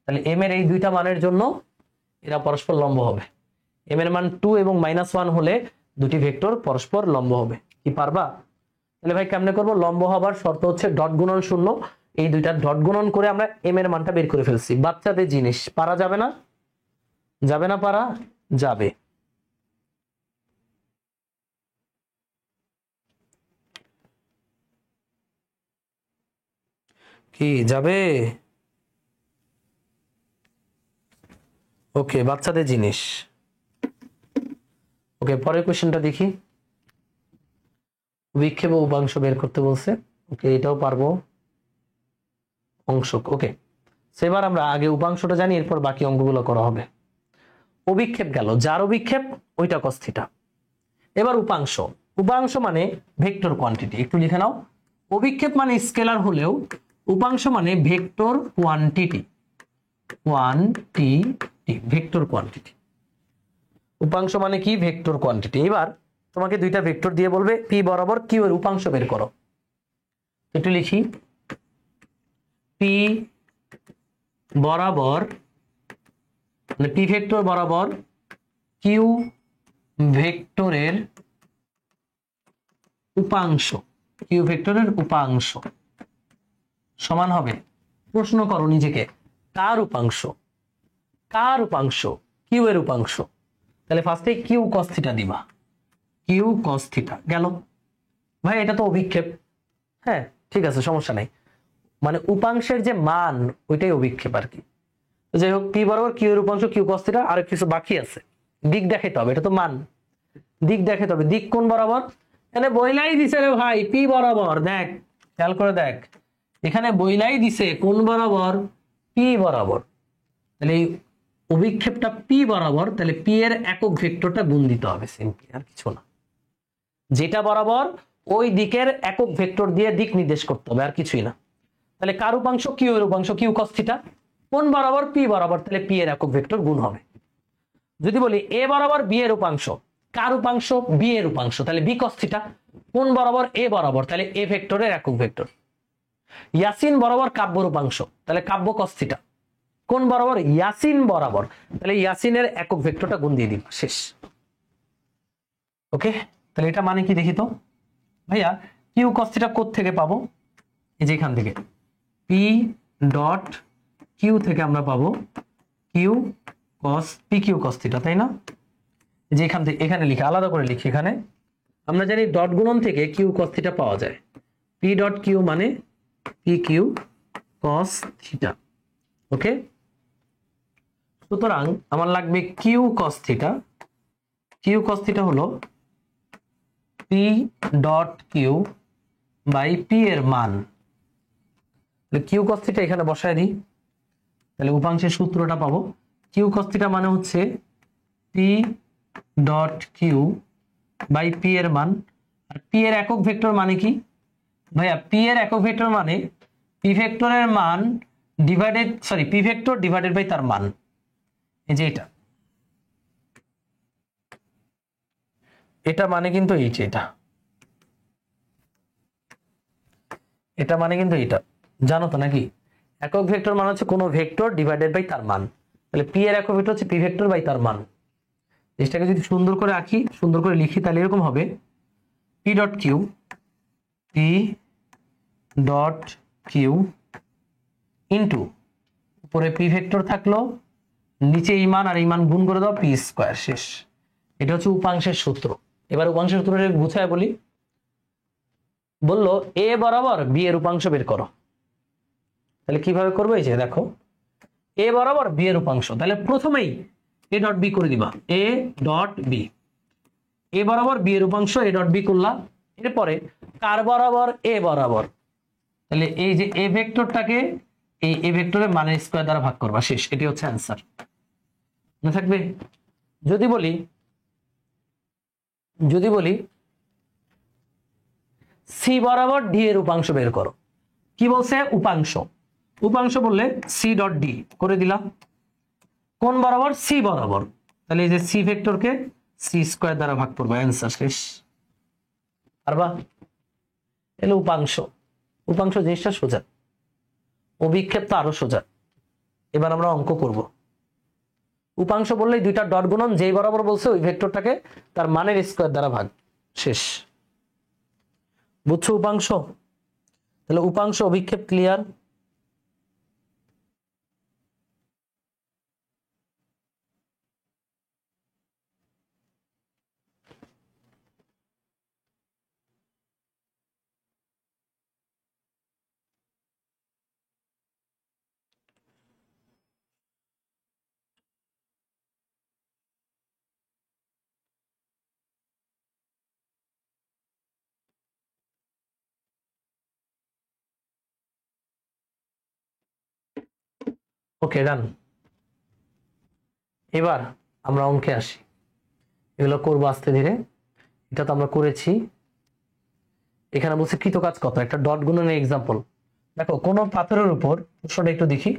তাহলে m এর এই দুইটা মানের জন্য এরা পরস্পর লম্ব হবে। m এর মান 2 এবং মাইনাস 1 হলে দুটি ভেক্টর পরস্পর লম্ব হবে। কি পারবা? তাহলে ভাই কেমনে করব, লম্ব হবার শর্ত হচ্ছে ডট গুণন শূন্য। এই দুইটা ডট গুণন করে আমরা m এর মানটা বের করে ফেলছি। বাচ্চাদের জিনিস, পারা যাবে না? যাবে না পারা? যাবে। কি যাবে? ওকে, বাচ্চাদের জিনিস। ওকে, পরের কোশ্চেনটা দেখি। বিক্ষেপ ও উপাংশ বের করতে বলছে। ওকে, এটাও পারবো। অংশ, ওকে। এবার আমরা আগে উপাংশটা জানি, এরপর বাকি অঙ্কগুলো করা হবে। অভিক্ষেপ গেল, যার অভিক্ষেপ ওইটা cos থিটা। এবার উপাংশ। উপাংশ মানে ভেক্টর কোয়ান্টিটি, একটু লিখে নাও। অভিক্ষেপ মানে স্কেলার হলেও উপাংশ মানে ভেক্টর কোয়ান্টিটি। Vector quantity. উপাংশ মানে কি? Vector quantity. এবার তোমাকে দুইটা ভেক্টর দিয়ে বলবে পি বরাবর কিউ এর উপাংশ বের করো। একটু লিখি, পি বরাবর মানে পি ভেক্টর বরাবর কিউ ভেক্টরের উপাংশ, কিউ ভেক্টরের উপাংশ সমান হবে, প্রশ্ন করো নিজেকে, কার উপাংশ? কার উপাংশ? কিউ এর উপাংশ। তাহলে ফার্স্টে কিউ cos থিটা দিবা, কিউ cos থিটা গেল। ভাই এটা তো অভিক্ষেপ। হ্যাঁ ঠিক আছে, সমস্যা নাই, মানে উপাংশের যে মান ওইটাই অভিক্ষেপ আর কি। যাই হোক, পি বরাবর কিউ এর উপাংশ কিউ cos থিটা। আর কিছু বাকি আছে, দিক দেখাইতে হবে, এটা তো মান, দিক দেখাইতে হবে। দিক কোন বরাবর? এখানে বইলাই দিছে রে ভাই, পি বরাবর। দেখ, খেয়াল করে দেখ, এখানে বইলাই দিছে কোন বরাবর? পি বরাবর। তাহলে এই অভিক্ষেপটা পি বরাবর, তাহলে পি এর একক ভেক্টরটা গুণ দিতে হবে, সিম্পলি, আর কিছু না। যেটা বরাবর ওই দিকের একক ভেক্টর দিয়ে দিক নির্দেশ করতে হবে, আর কিছুই না। তাহলে কার উপাংশ? কিউ এর উপাংশ, কিউ cos থিটা। কোন বরাবর? পি বরাবর, তাহলে পি এর একক ভেক্টর গুণ হবে। যদি বলি এ বরাবর বি এর উপাংশ, কার উপাংশ? বি এর উপাংশ, তাহলে বি cos থিটা। কোন বরাবর? এ বরাবর, তাহলে এ ভেক্টরের একক ভেক্টর। ইয়াসিন বরাবর কাব্যর উপাংশ, তাহলে কাব্য cos থিটা। কোন বরাবর? ইয়াসিন বরাবর, তাহলে ইয়াসিনের একক ভেক্টরটা গুণ দিয়ে দিবা, শেষ। ওকে, তাহলে এটা মানে কি দেখি তো ভাইয়া। কিউ cos থিটা কোথা থেকে পাবো? এই যে এখান থেকে, পি ডট কিউ থেকে আমরা পাবো Q cos P Q cos theta, তাই না? যে এখান থেকে, এখানে লিখে আলাদা করে লিখি, এখানে আমরা জানি ডট গুণন থেকে কিউ cos থিটা পাওয়া যায়। পি ডট কিউ মানে P Q cos theta. Okay, সুতরাং আমার লাগবে Q cos theta. Q cos theta হলো P dot Q by P এর মান। কিউ cos থিটা এখানে বসায় দিই, তাহলে উপাংশের সূত্রটা পাবো। কিউ cos থিটা মানে হচ্ছে P dot Q by P এর মান। আর পি এর একক ভেক্টর মানে কি ভাইয়া? পি এর একক ভেক্টর মানে পি ভেক্টরের মান divided, sorry, P vector divided by তার মান। এই যে এটা, এটা মানে কিন্তু এই যে এটা, এটা মানে কিন্তু এটা, জানো তো নাকি? একক ভেক্টর মানে হচ্ছে কোনো ভেক্টর ডিভাইডেড বাই তার মান। তাহলে পি এর একক ভেক্টর হচ্ছে পি ভেক্টর বাই তার মান। জিনিসটাকে যদি সুন্দর করে আঁকি, সুন্দর করে লিখি, তাহলে এরকম হবে, P dot Q, P dot Q into উপরে পি ভেক্টর থাকলো, নিচে এই মান, আর এই মান গুণ করে দাও, পি স্কোয়ার, শেষ। এটা হচ্ছে উপাংশের সূত্র। এবার উপাংশের সূত্রটা গুছায় বলি। বললো এ বরাবর বি এর উপাংশ বের করো। তাহলে কিভাবে করবো? এই যে দেখো, এ বরাবর বি এর উপাংশ, তাহলে প্রথমেই এ ডট বি করে দিবা, এ ডট বি। এ বরাবর বি এর উপাংশ, এ ডট বি করলা। এরপরে কার বরাবর? এ বরাবর, তাহলে এই যে এ ভেক্টরটাকে এই এ ভেক্টরের মানের স্কয়ার দ্বারা ভাগ করবা, শেষ। এটি হচ্ছে অ্যান্সার, মনে থাকবে। যদি বলি, যদি বলি সি বরাবর ডি এর উপাংশ বের করো। কি বলছে? উপাংশ। উপাংশ বললে সি ডট ডি করে দিলাম। কোন বরাবর? সি বরাবর, তাহলে এই যে সি ভেক্টরকে সি স্কয়ার দ্বারা ভাগ করবা, অ্যান্সার, শেষ। পারবা? এলো উপাংশ। উপাংশ জিনিসটা সোজা, অভিক্ষেপ তো আরো সোজা। এবার আমরা অঙ্ক করব। উপাংশ বললেই দুইটা ডট গুণন, যেই বরাবর বলছে ওই ভেক্টরটাকে তার মানের স্কয়ার দ্বারা ভাগ, শেষ। বুঝছো উপাংশ? তাহলে উপাংশ অভিক্ষেপ ক্লিয়ার। ওকে ডান। এবার আমরা অঙ্কে আসি, এগুলো করবো আস্তে ধীরে। এটা তো আমরা করেছি। এখানে বলছে কৃতকাজ কত, একটা ডট গুণনের এক্সাম্পল। দেখো কোন পাথরের উপর, প্রশ্নটা একটু দেখি,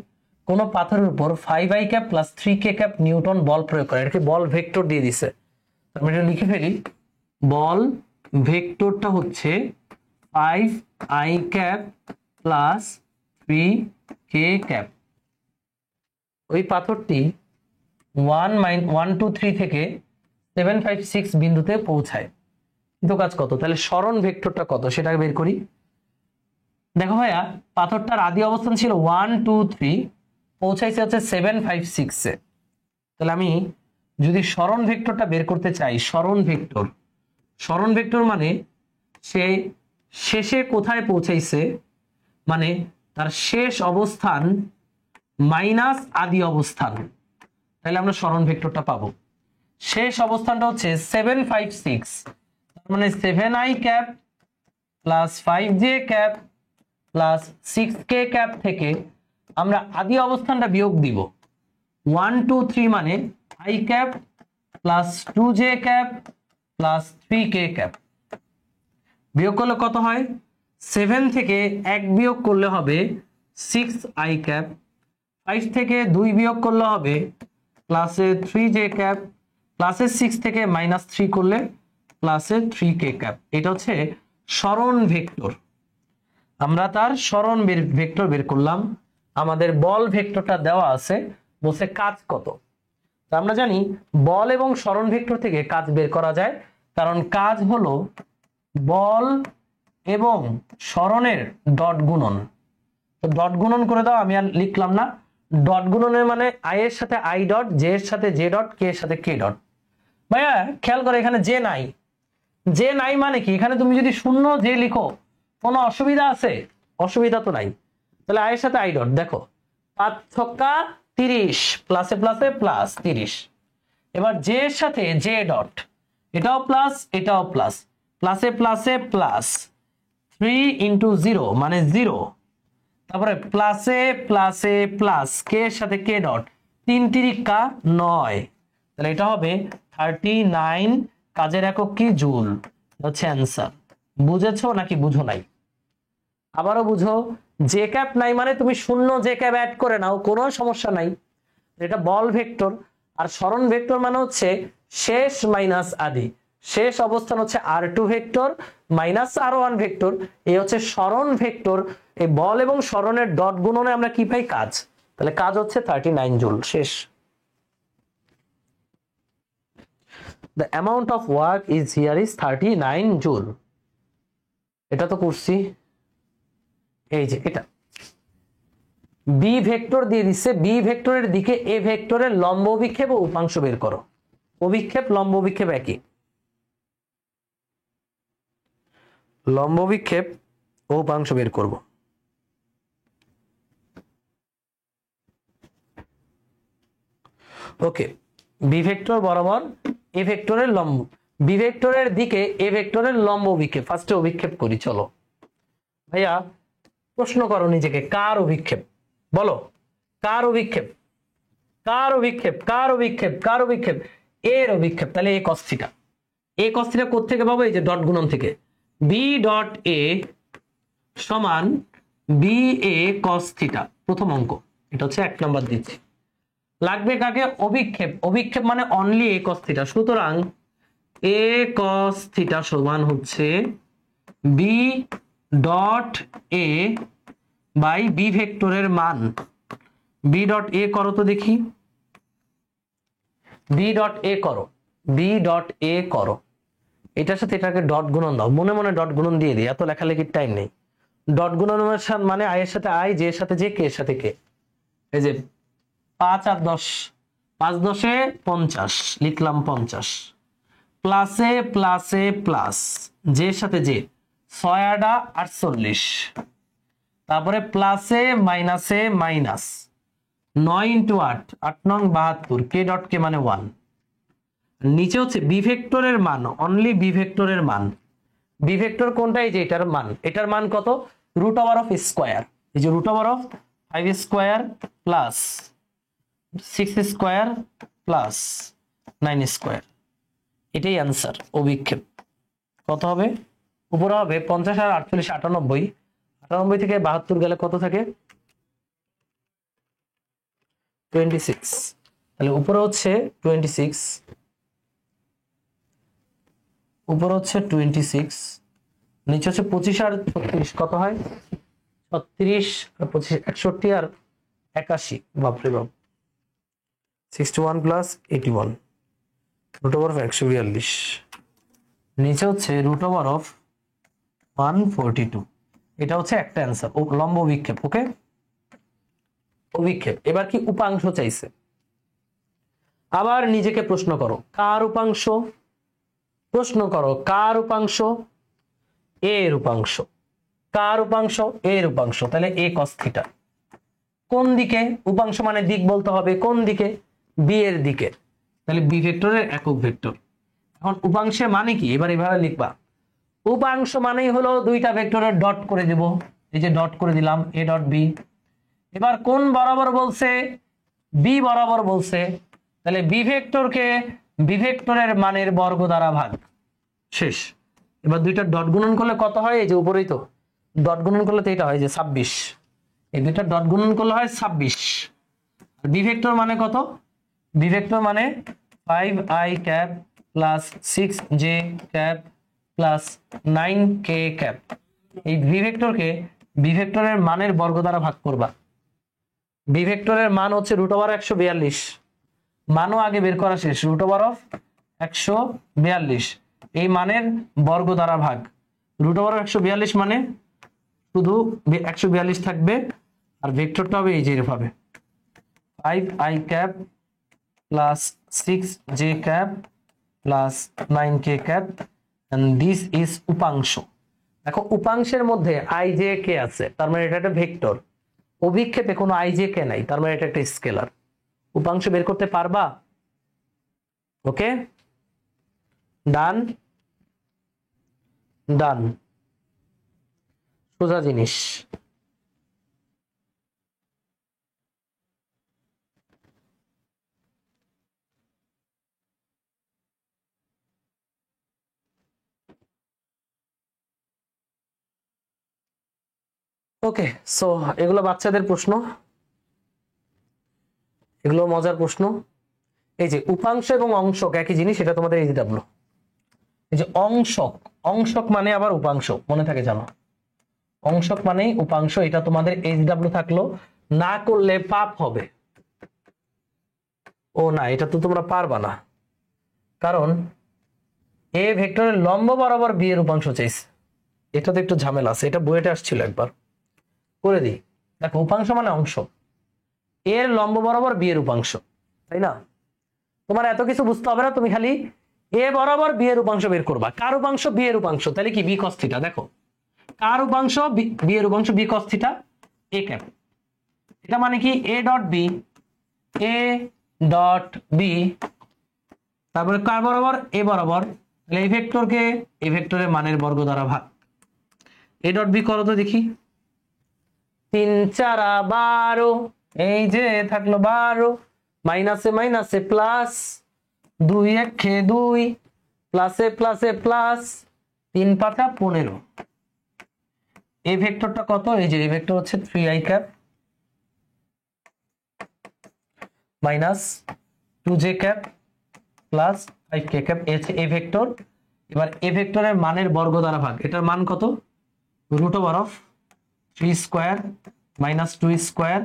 কোন পাথরের উপর 5i cap plus 3k cap newton বল প্রয়োগ করে, এটাকে বল ভেক্টর দিয়ে দিছে। আমি এটা লিখে ফেলি, বল ভেক্টরটা হচ্ছে 5i cap plus 3k cap. ওই পাথরটি 1 2 3 থেকে 7 5 6 বিন্দুতে পৌঁছায়। কিন্তু কাজ কত, তাহলে সরণ ভেক্টরটা কত সেটা বের করি। দেখো ভাইয়া, পাথরটার আদি অবস্থান ছিল 1 2 3, পৌঁছাইছে হচ্ছে 7 5 6 এ। তাহলে আমি যদি সরণ ভেক্টরটা বের করতে চাই, সরণ ভেক্টর মানে সে শেষে কোথায় পৌঁছাইছে, মানে তার শেষ অবস্থান মাইনাস আদি অবস্থান, তাহলে আমরা সরণ ভেক্টরটা পাবো। শেষ অবস্থানটা হচ্ছে 7 5 6, তার মানে 7i cap plus 5j cap plus 6k cap থেকে আমরা আদি অবস্থানটা বিয়োগ দিব। 1 2 3 মানে i cap plus 2j cap plus 3k cap. বিয়োগ করলে কত হয়, 7 থেকে 1 বিয়োগ করলে হবে 6i ক্যাপ, 5 থেকে 2 বিয়োগ করলে হবে প্লাসে 3j ক্যাপ, প্লাসে 6 থেকে মাইনাস 3 করলে প্লাসে 3k ক্যাপ। এটা হচ্ছে সরণ ভেক্টর। আমরা তার সরণ ভেক্টর বের করলাম। আমাদের বল ভেক্টরটা দেওয়া আছে, বলছে কাজ কত। তো আমরা জানি বল এবং সরণ ভেক্টর থেকে কাজ বের করা যায়, কারণ কাজ হলো বল এবং সরণের ডট গুণন। তো ডট গুণন করে দাও, আমি আর লিখলাম না। ডট গুণনের মানে আই এর সাথে আই ডট, জে এর সাথে জে ডট, কে এর সাথে কে ডট। ভাইয়া খেয়াল করে, এখানে জে নাই। জে নাই মানে কি, এখানে তুমি যদি শূন্য জে লিখো কোনো অসুবিধা আছে? অসুবিধা তো নাই। তাহলে আই এর সাথে আই ডট, দেখো 5 ছক্কা 30, প্লাসে প্লাসে প্লাস 30। এবার জে এর সাথে জে ডট, এটাও প্লাস এটাও প্লাস, প্লাসে প্লাসে প্লাস 3 ইন্টু 0 মানে 0, তারপরে প্লাসে প্লাসে প্লাস কে এর সাথে কে ডট, 3 তিরিকা 9, তাহলে এটা হবে 39। কাজের একক কি, জুল, হচ্ছে অ্যান্সার। বুঝেছো নাকি বুঝো নাই? আবারও বুঝো, জে ক্যাপ নাই মানে তুমি শূন্য জে ক্যাপ অ্যাড করে নাও, কোনো সমস্যা নাই। এটা বল ভেক্টর। আর সরণ ভেক্টর মানে হচ্ছে শেষ মাইনাস আদি, শেষ অবস্থান হচ্ছে r2 vector minus r1 vector. এই হচ্ছে সরণ ভেক্টর। এই বল এবং সরণের ডট গুণনে আমরা কি পাই, কাজ। তাহলে কাজ হচ্ছে 39 জুল। শেষ। The amount of work is here is 39 joule. এটা তো করছি, এই যে এটা বি ভেক্টর দিয়ে দিচ্ছে। বি ভেক্টরের দিকে এ ভেক্টরের লম্ব অভিক্ষেপ ও উপাংশ বের করো। অভিক্ষেপ লম্ব অভিক্ষেপ একই, লম্ব অভিক্ষেপ ও উপাংশ বের করব। ওকে, বি ভেক্টর বরাবর এ ভেক্টরের লম্ব, বি ভেক্টরের দিকে এ ভেক্টরের লম্ব অভিক্ষেপ। ফার্স্টে অভিক্ষেপ করি, চলো। ভাইয়া প্রশ্ন করো নিজেকে, কার অভিক্ষেপ বলো, কার অভিক্ষেপ, কার অভিক্ষেপ, কার অভিক্ষেপ, কার অভিক্ষেপ, এর অভিক্ষেপ। তাহলে এ cos থিটা, এ cos থিটা কোত্থেকে পাবো, এই যে ডট গুণন থেকে। বি ডট এ সমান বি এ cos থিটা, প্রথম অঙ্ক। এটা হচ্ছে 1 নাম্বার দিচ্ছি। লাগবে কাকে, অভিক্ষেপ। অভিক্ষেপ মানে অনলি এ cos থিটা। সুতরাং এ cos থিটা সমান হচ্ছে B dot A by B ভেক্টরের মান। বি ডট এ করো তো দেখি, বি ডট এ করো, বি ডট এ করো। এটার সাথে এটাকে ডট গুণন দাও, মনে মনে ডট গুণন দিয়ে দিই, এত লেখালেখির টাইম নেই। ডট গুণন মানে আই এর সাথে আই, জে এর সাথে জে, কে এর সাথে কে। এই যে 5 আর 10, 5 10 50, লিখলাম 50, প্লাসে প্লাসে প্লাস জে এর সাথে জে, 6 আর 48, তারপরে প্লাসে মাইনাসে মাইনাস 9 ইন্টু 8, 8 নং 72, কে ডট কে মানে 1। নিচে হচ্ছে বি ভেক্টরের মান, অনলি বি ভেক্টরের মান। বি ভেক্টর কোনটা, এই যে এটার মান। এটার মান কত, রুট ওভার অফ স্কয়ার, এই যে root over of 5 square plus 6 square plus 9 square, এটাই অ্যান্সার। অভিক্ষেপ কত হবে? উপরে হবে 50 আর 48 98, 98 থেকে 72 গেলে কত থাকে? 26। তাহলে উপরে হচ্ছে 26, উপরে হচ্ছে 26, নিচে হচ্ছে 25 আর 36 কত হয়? 36 আর 25 61 আর 81, বাপরে বাপ, 61 প্লাস 81 রুট ওভার অফ 142, নিচে হচ্ছে রুট ওভার অফ 142। এটা হচ্ছে একটা অ্যান্সার, লম্ব অভিক্ষেপ। ওকে, অভিক্ষেপ। এবার কি উপাংশ চাইছে। আবার নিজেকে প্রশ্ন করো কার উপাংশ, প্রশ্ন করো কার উপাংশ? এর উপাংশ। কার উপাংশ? এর উপাংশ। তাহলে a cos থিটা কোন দিকে? উপাংশ মানে দিক বলতে হবে, কোন দিকে? b এর দিকে। তাহলে b ভেক্টরের একক ভেক্টর। এখন উপাংশের মানে কি? এবার এভাবে লিখবা, উপাংশ মানেই হলো দুইটা ভেক্টরের ডট করে দেব, এই যে ডট করে দিলাম a ডট b। এবার কোন বরাবর বলছে? b বরাবর বলছে, তাহলে b ভেক্টরকে b ভেক্টরের মানের বর্গ দ্বারা ভাগ, শেষ। এবার দুইটা ডট গুণন করলে কত হয়? এই যে উপরেই তো ডট গুণন করলে তো এটা হয় যে 26, এই দুইটা ডট গুণন করলে হয় 26। আর বি ভেক্টর মানে কত? বি ভেক্টর মানে 5i cap plus 6j cap plus 9k cap. এই বি ভেক্টরকে বি ভেক্টরের মানের বর্গ দ্বারা ভাগ করবা। বি ভেক্টরের মান হচ্ছে রুট ওভার 142, মানও আগে বের করা শেষ, রুট ওভার অফ 142, এই মানের বর্গ দ্বারা ভাগ। রুট ওভার 142 মানে শুধু 142 থাকবে, আর ভেক্টরটা হবে এই যে এভাবে 5i cap plus 6j cap plus 9k cap, and this is উপাংশ। দেখো উপাংশের মধ্যে i j k আছে, তার মানে এটা একটা ভেক্টর। অভিক্ষেপে কোনো i j k নাই, তার মানে এটা একটা স্কেলার। উপাংশ বের করতে পারবা? ওকে, ডান ডান, সোজা জিনিস। ওকে, সো এগুলো বাচ্চাদের প্রশ্ন, এগুলো মজার প্রশ্ন। এই যে উপাংশ এবং অংশক একই জিনিস, এটা তোমাদের এইচডব্লিউ। এই যে অংশক, অংশক মানে আবার উপাংশ, মনে থাকে জানো, অংশক মানেই উপাংশ। এটা তোমাদের এইচডব্লিউ থাকলো, না করলে পাপ হবে। ও না, এটা তো তোমরা পারবা না, কারণ এ ভেক্টরের লম্ব বরাবর বি এর উপাংশ চাইছে। এটা তো একটু ঝামেলা আছে, এটা বইয়েতে আসছিল, একবার করে দিই। দেখো উপাংশ মানে অংশ, এর লম্ব বরাবর বি এর উপাংশ, তাই না? তোমার এত কিছু বুঝতে হবে না, তুমি খালি এ বরাবর বি এর উপাংশ বের করবা। কার উপাংশ? বি এর উপাংশ। তাহলে কি? B cos theta. দেখো কার উপাংশ? বি এর উপাংশ, B cos theta A cap. এটা মানে কি? A dot B, A dot B, তারপরে কার বরাবর? এ বরাবর। তাহলে এই ভেক্টরকে এই ভেক্টরের মানের বর্গ দ্বারা ভাগ। এ ডট বি করো তো দেখি, 3 4 12, এই যে থাকলো 12, মাইনাসে মাইনাসে প্লাস, 2 1 2, প্লাসে প্লাসে প্লাস, 3 5 15। এই ভেক্টরটা কত? এই যে এই ভেক্টর হচ্ছে 3i cap minus 2j cap plus 5k cap, এই ভেক্টর। এবার এই ভেক্টরের মানের বর্গ দ্বারা ভাগ। এটার মান কত? Root over of 3 square minus 2 square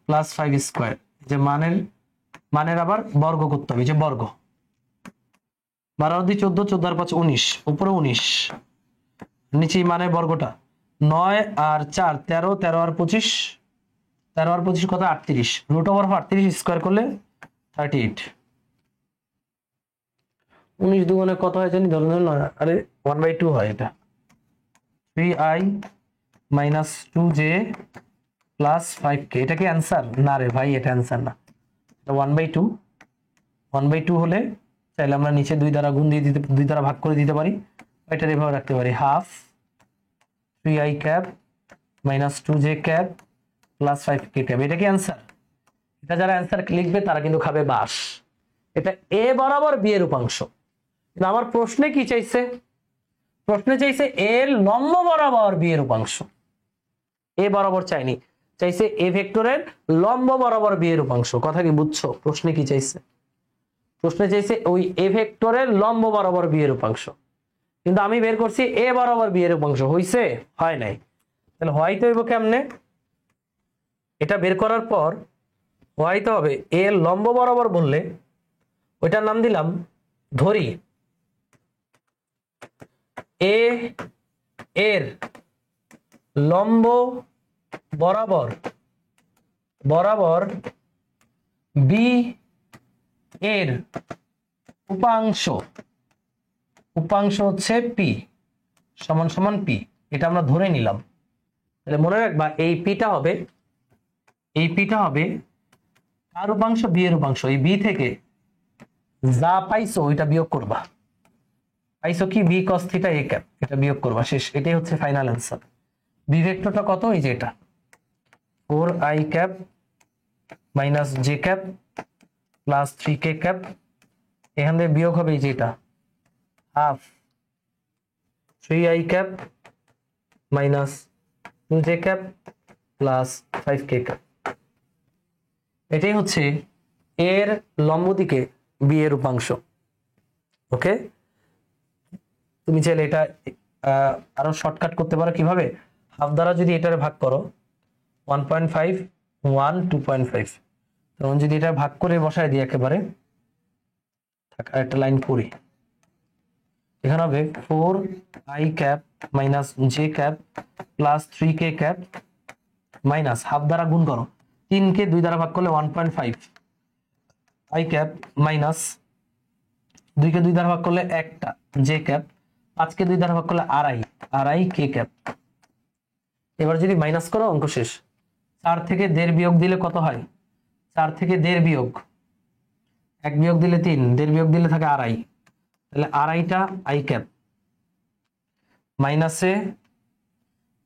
plus 5 square. যে মানের আবার বর্গ করতে হবে, যে বর্গ। 12 দিয়ে 14, 14 আর 5 19, উপরে 19, নিচে মানের বর্গটা 9 আর 4 13, 13 আর 25, 13 আর 25 কত? 38, রুট ওভার অফ 38 স্কয়ার করলে 38। 19 দুগুণে কত হয় জানি? ধরুন আরে 1/2 হয়। এটা 3i minus 2j plus 5k। এটা কি অ্যান্সার? না রে ভাই, এটা অ্যান্সার না। এটা 1/2, 1/2 হলে চাইলে আমরা নিচে 2 দ্বারা গুণ দিয়ে দিতে, 2 দ্বারা ভাগ করে দিতে পারি। এটা এভাবে রাখতে পারি, half 3i cap minus 2j cap plus 5k cap. এটা কি অ্যান্সার? এটা যারা অ্যান্সার লিখবে তারা কিন্তু খাবে বাস। এটা এ বরাবর বি এর উপাংশ। কিন্তু আমার প্রশ্নে কি চাইছে? প্রশ্নে চাইছে এর লম্ব বরাবর বি এর উপাংশ। এ বরাবর চাইনি, চাইছে এ ভেক্টরের লম্ব বরাবর বি এর উপাংশ। কথা কি বুঝছো? প্রশ্নে কি চাইছে? প্রশ্নে চাইছে ওই এ ভেক্টরের লম্ব বরাবর বি এর উপাংশ। কিন্তু আমি বের করছি এ বরাবর বি এর উপাংশ। হইছে? হয় নাই। তাহলে হইতে হইব কেমনে? এটা বের করার পর হইতে হবে এর লম্ব বরাবর বললে ওইটার নাম দিলাম, ধরি এ এর লম্ব বরাবর বি এর উপাংশ হচ্ছে পি সমান সমান পি। এটা আমরা ধরে নিলাম। তাহলে মনে রাখবা এই পিটা হবে কার উপাংশ? বি এর উপাংশ। এই বি থেকে যা পাইছো ওইটা বিয়োগ করবা। পাইছো কি? B cos theta A cap, এটা বিয়োগ করবা। শেষ। এটাই হচ্ছে ফাইনাল অ্যান্সার। বি ভেক্টরটা কত? এই যে এটা 4i cap minus J cap plus 3k cap. এখান থেকে বিয়োগ হবে এই যে এটা half 3i cap minus 2j cap plus 5k cap. এটাই হচ্ছে এর লম্ব দিকে বি এর উপাংশ। ওকে, তুমি চাইলে এটা আরো শর্টকাট করতে পারো। কিভাবে? হাফ দ্বারা যদি এটারে ভাগ করো 1.5 1 2.5, তখন যদি এটা ভাগ করে বসায় দিই একেবারে, একটা লাইন করি। এখানে হবে 4i cap minus J cap plus 3k cap minus half দ্বারা গুণ করো, 3কে 2 দ্বারা ভাগ করলে 1.5 i ক্যাপ মাইনাস 2কে 2 দ্বারা ভাগ করলে একটা জে ক্যাপ, 5কে 2 দ্বারা ভাগ করলে আড়াই কে ক্যাপ। এবার যদি মাইনাস করো অঙ্ক শেষ। 4 থেকে 1.5 বিয়োগ দিলে কত হয়? 4 থেকে 1.5 বিয়োগ 1 বিয়োগ দিলে 3, 1.5 বিয়োগ দিলে থাকে আড়াই। তাহলে আড়াইটা আই ক্যাপ মাইনাসে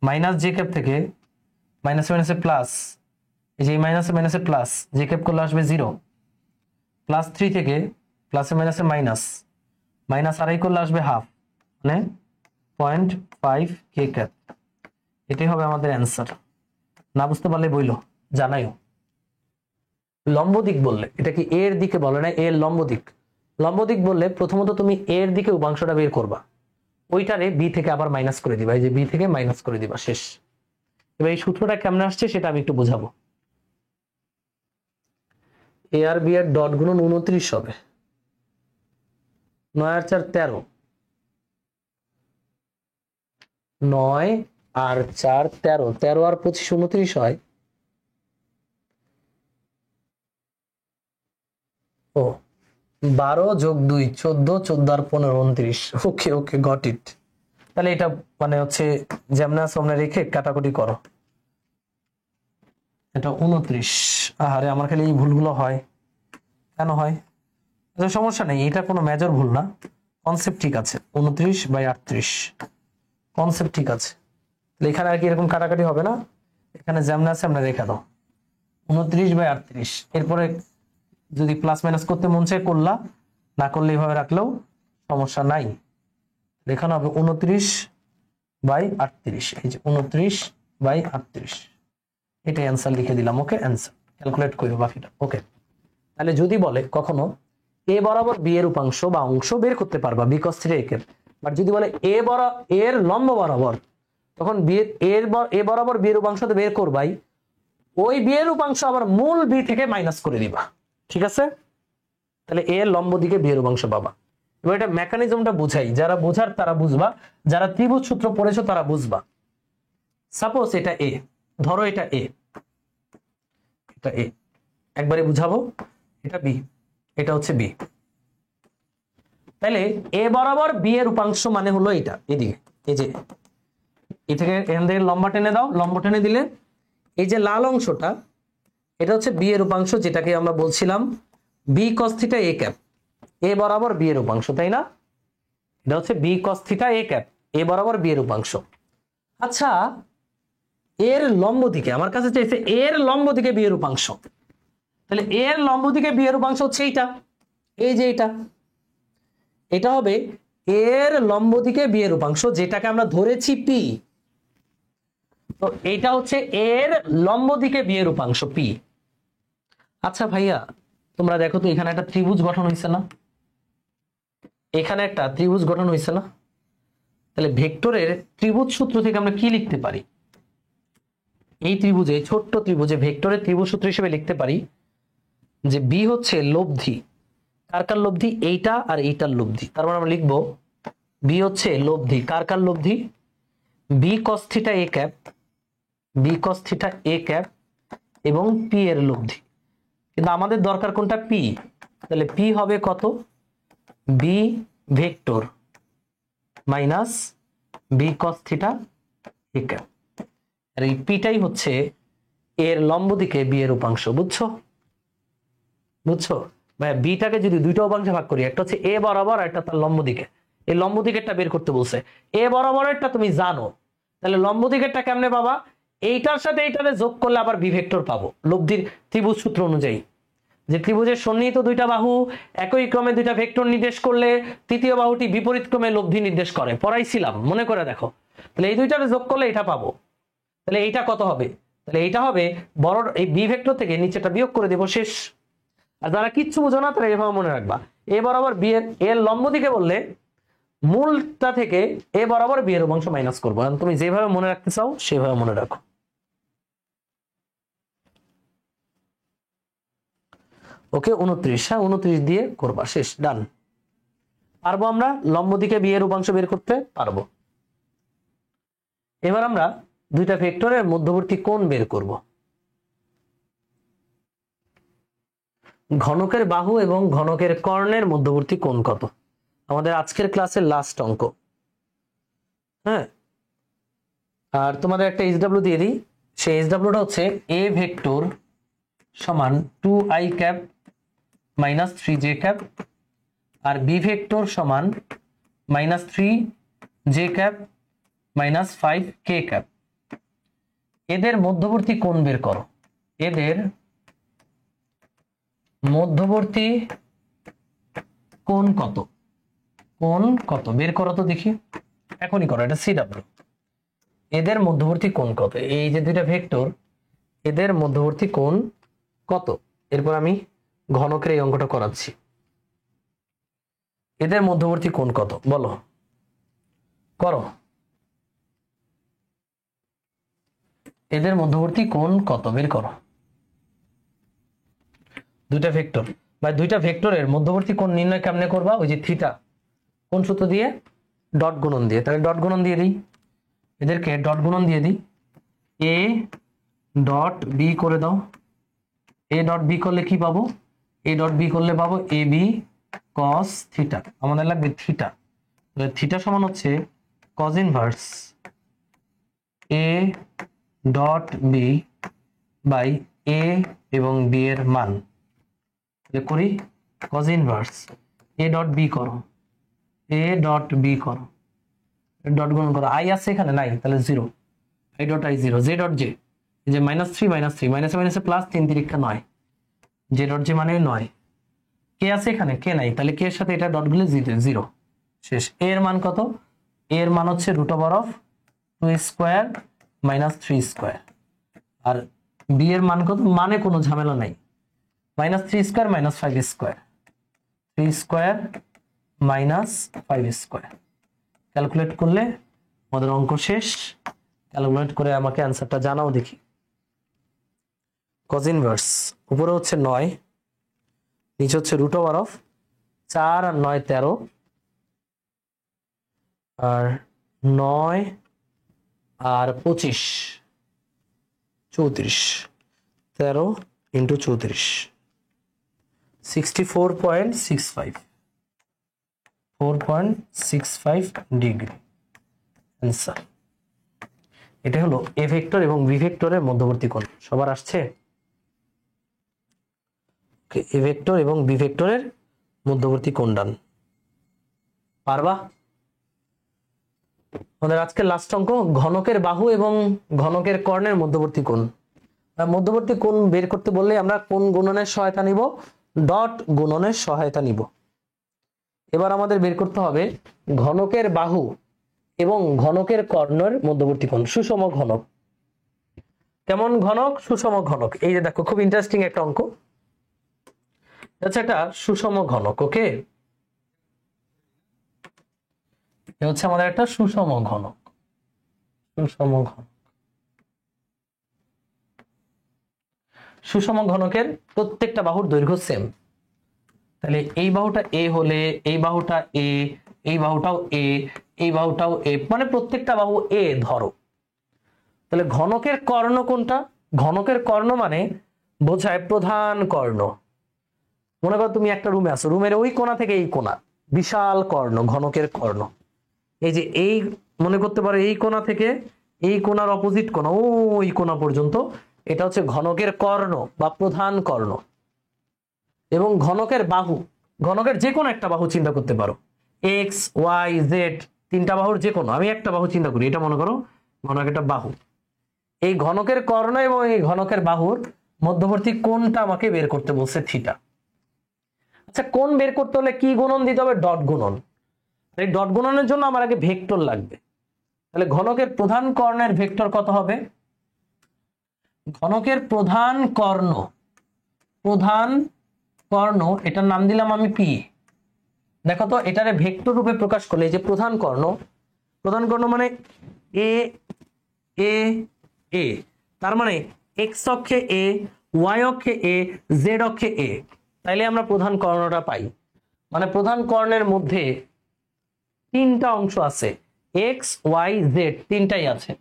মাইনাস জে ক্যাপ থেকে মাইনাসে মাইনাসে প্লাস, এই যে মাইনাসে মাইনাসে প্লাস, জে ক্যাপ করলে আসবে 0, প্লাস 3 থেকে প্লাসে মাইনাসে মাইনাস, মাইনাস আড়াই করলে আসবে হাফ, মানে 0.5 কে ক্যাপ। এটাই হবে আমাদের অ্যান্সার। না বুঝতে পারলে বইলো, জানাইও। লম্ব দিক বললে, এটা কি এর দিকে বলে না, এর লম্ব দিক। লম্ব দিক বললে প্রথমত তুমি এর দিকে উপাংশটা বের করবা, ওইটারে বি থেকে আবার মাইনাস করে দিবা। এই যে বি থেকে মাইনাস করে দিবা, শেষ। এবার এই সূত্রটা কেমনে আসছে সেটা আমি একটু বোঝাবো। এ আর বি এর ডট গুণন 29 হবে, 9 আর 4 13, 9 আর 4 13, 13 আর 25 29 হয়। ও 12 যোগ 2 14, 14 আর 15 29। ওকে ওকে, গট ইট। তাহলে এটা মানে হচ্ছে যেমন সামনে রেখে কাটাকুটি করো। এটা 29। আরে আমার খালি এই ভুলগুলো হয়, কেন হয়? সমস্যা নেই, এটা কোনো মেজর ভুল না, কনসেপ্ট ঠিক আছে। 29/38 কনসেপ্ট ঠিক আছে। এখানে আর কি এরকম কাটাকাটি হবে না, এখানে যেমন আছে আমরা রেখে দাও 29/38। এরপরে যদি প্লাস মাইনাস করতে মন চায় করলা, না করলে এইভাবে রাখলেও সমস্যা নাই। এখানে হবে 29/38। এই যে 29/38, এটা অ্যান্সার লিখে দিলাম। ওকে, অ্যান্সার ক্যালকুলেট করবো বাকিটা। ওকে, তাহলে যদি বলে কখনো এ বরাবর বি এর উপাংশ বা অংশ বের করতে পারবা বি cos θ এর, বাট যদি বলে এর লম্ব বরাবর, তখন এ বরাবর বি এর উপাংশ তো বের করবাই, ওই বি এর উপাংশ আবার মূল বি থেকে মাইনাস করে দিবা। ঠিক আছে? তাহলে এর লম্ব দিকে বি এর উপাংশ পাবা। এবার এটা মেকানিজমটা বুঝাই, যারা বোঝার তারা বুঝবা, যারা ত্রিভুজ সূত্র পড়েছো তারা বুঝবা। সাপোজ এটা এ, ধরো এটা এ, এটা এ, একবারে বুঝাবো। এটা বি, এটা হচ্ছে বি। তাহলে এ বরাবর বি এর উপাংশ মানে হলো এটা, এদিকে এই যে এ থেকে এখান থেকে লম্বা টেনে দাও, লম্ব টেনে দিলে এই যে লাল অংশটা, এটা হচ্ছে বি এর উপাংশ, যেটাকে আমরা বলছিলাম বি cos θ এ ক্যাপ। এ বরাবর বি এর উপাংশ, তাই না? এটা হচ্ছে বি cos θ এ ক্যাপ, এ বরাবর বি এর উপাংশ। আচ্ছা, এর লম্ব দিকে আমার কাছে চাইছে এর লম্ব দিকে বি এর উপাংশ। তাহলে এ এর লম্ব দিকে বি এর উপাংশ হচ্ছে এইটা, এই যে এটা হবে এর লম্ব দিকে বি এর উপাংশ, যেটাকে আমরা ধরেছি পি। তো এটা হচ্ছে এর লম্ব দিকে বি এর উপাংশ পি। আচ্ছা ভাইয়া তোমরা দেখো তো এখানে একটা ত্রিভুজ গঠন হয়েছে না, এখানে একটা ত্রিভুজ গঠন হয়েছে না? তাহলে ভেক্টরের ত্রিভুজ সূত্র থেকে আমরা কি লিখতে পারি? এই ত্রিভুজে, ছোট্ট ত্রিভুজে ভেক্টরের ত্রিভুজ সূত্র হিসেবে লিখতে পারি যে বি হচ্ছে লব্ধি, কার কার লব্ধি? এইটা আর এইটার লব্ধি। তার মানে আমরা লিখবো বি হচ্ছে লব্ধি, কার কার লব্ধি? B cos theta A cap, B cos theta A cap এবং পি এর লব্ধি। কিন্তু আমাদের দরকার কোনটা? পি। তাহলে পি হবে কত? B vector minus B cos theta A cap. আর এই পিটাই হচ্ছে এর লম্ব দিকে বি এর উপাংশ। বুঝছো? বুঝছো ভাই? বিটাকে যদি দুইটা উপাংশে ভাগ করি, একটা হচ্ছে এ বরাবর আর একটা তার লম্ব দিকে, এই লম্ব দিকেরটা বের করতে বলছে। এ বরাবরেরটা তুমি জানো, তাহলে লম্ব দিকেরটা কেমনে পাবা? এইটার সাথে এইটারে যোগ করলে আবার বি ভেক্টর পাবো লব্ধির ত্রিভুজ সূত্র অনুযায়ী। যে ত্রিভুজের সন্নিহিত দুইটা বাহু একই ক্রমে দুইটা ভেক্টর নির্দেশ করলে তৃতীয় বাহুটি বিপরীত ক্রমে লব্ধি নির্দেশ করে, পড়াইছিলাম, মনে করে দেখো। তাহলে এই দুইটারে যোগ করলে এটা পাবো। তাহলে এইটা কত হবে? তাহলে এইটা হবে বড় এই বি ভেক্টর থেকে নিচেটা বিয়োগ করে দেবো, শেষ। আর যারা কিচ্ছু বোঝো না তারা এভাবে মনে রাখবা, এ বরাবর বি এর লম্ব দিকে বললে মূলটা থেকে এ বরাবর বি এর উপাংশ মাইনাস করবো। তুমি যেভাবে মনে রাখতে চাও সেভাবে মনে রাখো। ওকে 29, হ্যাঁ 29 দিয়ে করবা, শেষ, ডান। পারবো আমরা লম্ব দিকে বি এর উপাংশ বের করতে পারবো। এবার আমরা দুইটা ভেক্টরের মধ্যবর্তী কোণ বের করব। ঘনকের বাহু এবং ঘনকের কর্ণের মধ্যবর্তী কোণ কত? আমাদের আজকের ক্লাসের লাস্ট অঙ্ক। হ্যাঁ, আর তোমাদের একটা এইচডব্লিউ দিয়ে দিই। সেই এইচডব্লিউটা হচ্ছে এ ভেক্টর সমান 2i cap minus 3j cap আর বি ভেক্টর সমান minus 3j cap minus 5k cap. এদের মধ্যবর্তী কোণ বের করো। এদের মধ্যবর্তী কোণ কত? কোণ কত বের করো তো দেখি, এখনই করো, এটা সিডব্লিউ। এদের মধ্যবর্তী কোণ কত? এই যে দুইটা ভেক্টর, এদের মধ্যবর্তী কোণ কত? এরপর আমি ঘনকের এই অঙ্কটা করাচ্ছি। এদের মধ্যবর্তী কোণ কত বলো, করো। এদের মধ্যবর্তী কোণ কত বের করো। দুইটা ভেক্টর বা দুইটা ভেক্টরের মধ্যবর্তী কোণ নির্ণয় কেমনে করবা? ওই যে থিটা, কোন সূত্র দিয়ে? ডট গুণন দিয়ে। তাহলে ডট গুণন দিয়ে দিই, এদেরকে ডট গুণন দিয়ে দিই। এ ডট বি করে দাও। এ ডট বি করলে কি পাবো? এ ডট বি করলে পাবো এ বি কস থিটা। আমাদের লাগবে থিটা। থিটা সমান হচ্ছে cos inverse A dot B by A এবং বি এর মান করি। Cos inverse A dot B করো, এ ডট বি করো, ডট গুণন করো। আই আছে এখানে নাই, তাহলে 0, I dot I 0, J dot J, যে -3 -3 মাইনাসে মাইনাসে প্লাস 3 3 9, জে ডট জে মানে 9। কে আছে এখানে? কে নাই, তাহলে কে এর সাথে এটা ডট গুলো 0, শেষ। এর মান কত? এর মান হচ্ছে √2² -3 স্কয়ার। আর বি এর মান কত? মানে কোনো ঝামেলা নাই, -3² -5 স্কয়ার, 3 স্কয়ার -5 স্কয়ার। ক্যালকুলেট করলে আমাদের অঙ্ক শেষ। ক্যালকুলেট করে আমাকে অ্যান্সারটা জানাও দেখি। কজ ইনভার্স উপরে হচ্ছে 9, নিচে হচ্ছে √4 আর 9 13, আর 9 আর 25 34, 13 × 34 64.65, 4.65 ডিগ্রি অ্যান্সার। এটা হলো এ ভেক্টর এবং বি ভেক্টরের মধ্যবর্তী কোণ। সবার আসছে? এ ভেক্টর এবং বি ভেক্টরের মধ্যবর্তী কোণ ডান। পারবা? আমাদের আজকে লাস্ট অঙ্ক ঘনকের বাহু এবং ঘনকের কর্ণের মধ্যবর্তী কোণ। মধ্যবর্তী কোণ বের করতে বললে আমরা কোন গুণনের সহায়তা নিব? ডট গুণনের সহায়তা নিব। এবার আমাদের বের করতে হবে ঘনকের বাহু এবং ঘনকের কর্ণের মধ্যবর্তী কোণ, সুষম ঘনক। কেমন ঘনক? সুষম ঘনক। এই যে দেখো, খুব ইন্টারেস্টিং একটা অঙ্ক। আচ্ছা, এটা সুষম ঘনক। ওকে, এটা হচ্ছে আমাদের একটা সুষম ঘনক। সুষম ঘনক, সুষম ঘনকের প্রত্যেকটা বাহুর দৈর্ঘ্য সেম। তাহলে এই বাহুটা এ হলে এই বাহুটা এ, এই বাহুটাও এ, এই বাহুটাও এ, মানে প্রত্যেকটা বাহু এ ধরো। তাহলে ঘনকের কর্ণ কোনটা? ঘনকের কর্ণ মানে বোঝায় প্রধান কর্ণ। মনে করো তুমি একটা রুমে আছো, রুমের ওই কোণা থেকে এই কোণা, বিশাল কর্ণ, ঘনকের কর্ণ। এই যে এই, মনে করতে পারো এই কোণা থেকে এই কোণার অপোজিট কোণা, ওই কোণা পর্যন্ত, এটা হচ্ছে ঘনকের কর্ণ বা প্রধান কর্ণ। এবং ঘনকের বাহু, ঘনকের যে কোনো একটা বাহু চিন্তা করতে পারো, এক্স ওয়াই জেড, তিনটা বাহুর যে কোনো, আমি একটা বাহু চিন্তা করি, এটা মনে করো ঘনকের একটা বাহু। এই ঘনকের কর্ণ এবং এই ঘনকের বাহুর মধ্যবর্তী কোণটা আমাকে বের করতে বলছে থিটা। আচ্ছা, কোণ বের করতে হলে কি গুণন দিতে হবে? ডট গুণন। এই ডট গুণনের জন্য আমার আগে ভেক্টর লাগবে। তাহলে ঘনকের প্রধান কর্ণের ভেক্টর কত হবে? ঘনকের প্রধান কর্ণ, প্রধান কর্ণ, এটার নাম দিলাম আমি পি। দেখো তো, এটারে ভেক্টর রূপে প্রকাশ করলে, এই যে প্রধান কর্ণ, প্রধান কর্ণ মানে এ এ এ, তার মানে এক্স অক্ষে এ, ওয়াই অক্ষে এ, জেড অক্ষে এ, তাইলে আমরা প্রধান কর্ণটা পাই। মানে প্রধান কর্ণের মধ্যে তিনটা অংশ আছে, এক্স ওয়াই জেড তিনটাই আছে।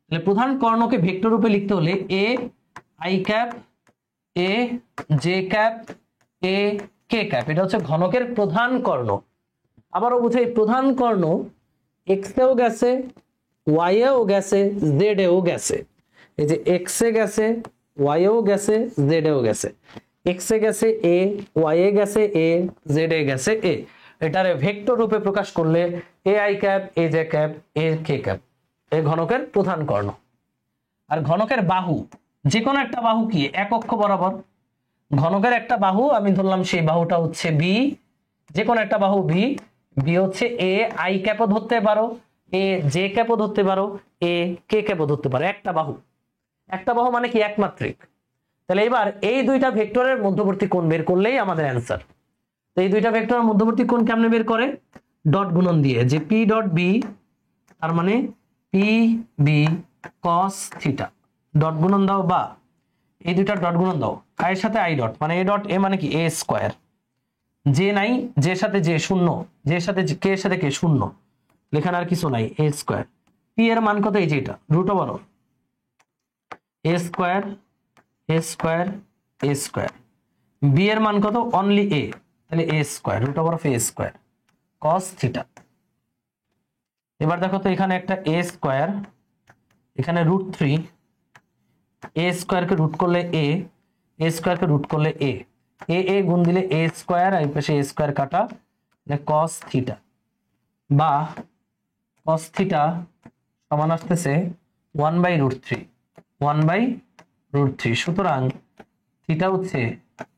তাহলে প্রধান কর্ণকে ভেক্টর রূপে লিখতে হলে A I cap, A J cap, A K cap, এটা হচ্ছে ঘনকের প্রধান কর্ণ। আবারও বুঝাই, প্রধান কর্ণ এক্স এও গেছে, ওয়াই এও গেছে, জেড এও গেছে। এই যে এক্স এ গেছে, ওয়াই এও গেছে, জেড এও গেছে। এক্স এ গেছে এ, ওয়াই এ গেছে এ, জেড এ গেছে এ। এটারে ভেক্টর রূপে প্রকাশ করলে A I cap, A J cap, A K cap, এই ঘনকের প্রধান কর্ণ। আর ঘনকের বাহু, যে কোনো একটা বাহু কি এক অক্ষ বরাবর। ঘনকের একটা বাহু আমি ধরলাম, সেই বাহুটা হচ্ছে বি, যে কোনো একটা বাহু বি। বি হচ্ছে এ আই ক্যাপও ধরতে পারো, এ জে ক্যাপও ধরতে পারো, এ কে ক্যাপও ধরতে পারো। একটা বাহু, একটা বাহু মানে কি একমাত্রিক। তাহলে এবার এই দুইটা ভেক্টরের মধ্যবর্তী কোণ বের করলেই আমাদের অ্যান্সার। তো এই দুইটা ভেক্টরের মধ্যবর্তী কোণ কেমনে বের করে? ডট গুণন দিয়ে, যে পি ডট বি, তার মানে P B cos theta, dot গুণন দাও, বা এই দুইটা ডট গুণন দাও, এর সাথে আই ডট, মানে এ ডট এ মানে কি এ স্কোয়ার, যে নাই, যে সাথে যে শূন্য, যে সাথে কে এর সাথে কে শূন্য, লেখান আর কিছু নাই, এ স্কোয়ার। পি এর মান কত? এই যে এটা root over A square, A square, A square. B এর মান কত? অনলি এ, তাহলে A square, root over of A square cos theta. এবার দেখো তো, এখানে একটা এ স্কোয়ার, এখানে রুট 3, এ স্কোয়ারকে রুট করলে এ, এ স্কোয়ারকে রুট করলে এ, এ এ গুণ দিলে এ স্কোয়ার, আর এই পাশে এ স্কোয়ার কাটা, কস থিটা, বা কস থিটা সমান আসতেছে 1/√3, 1/√3। সুতরাং থিটা হচ্ছে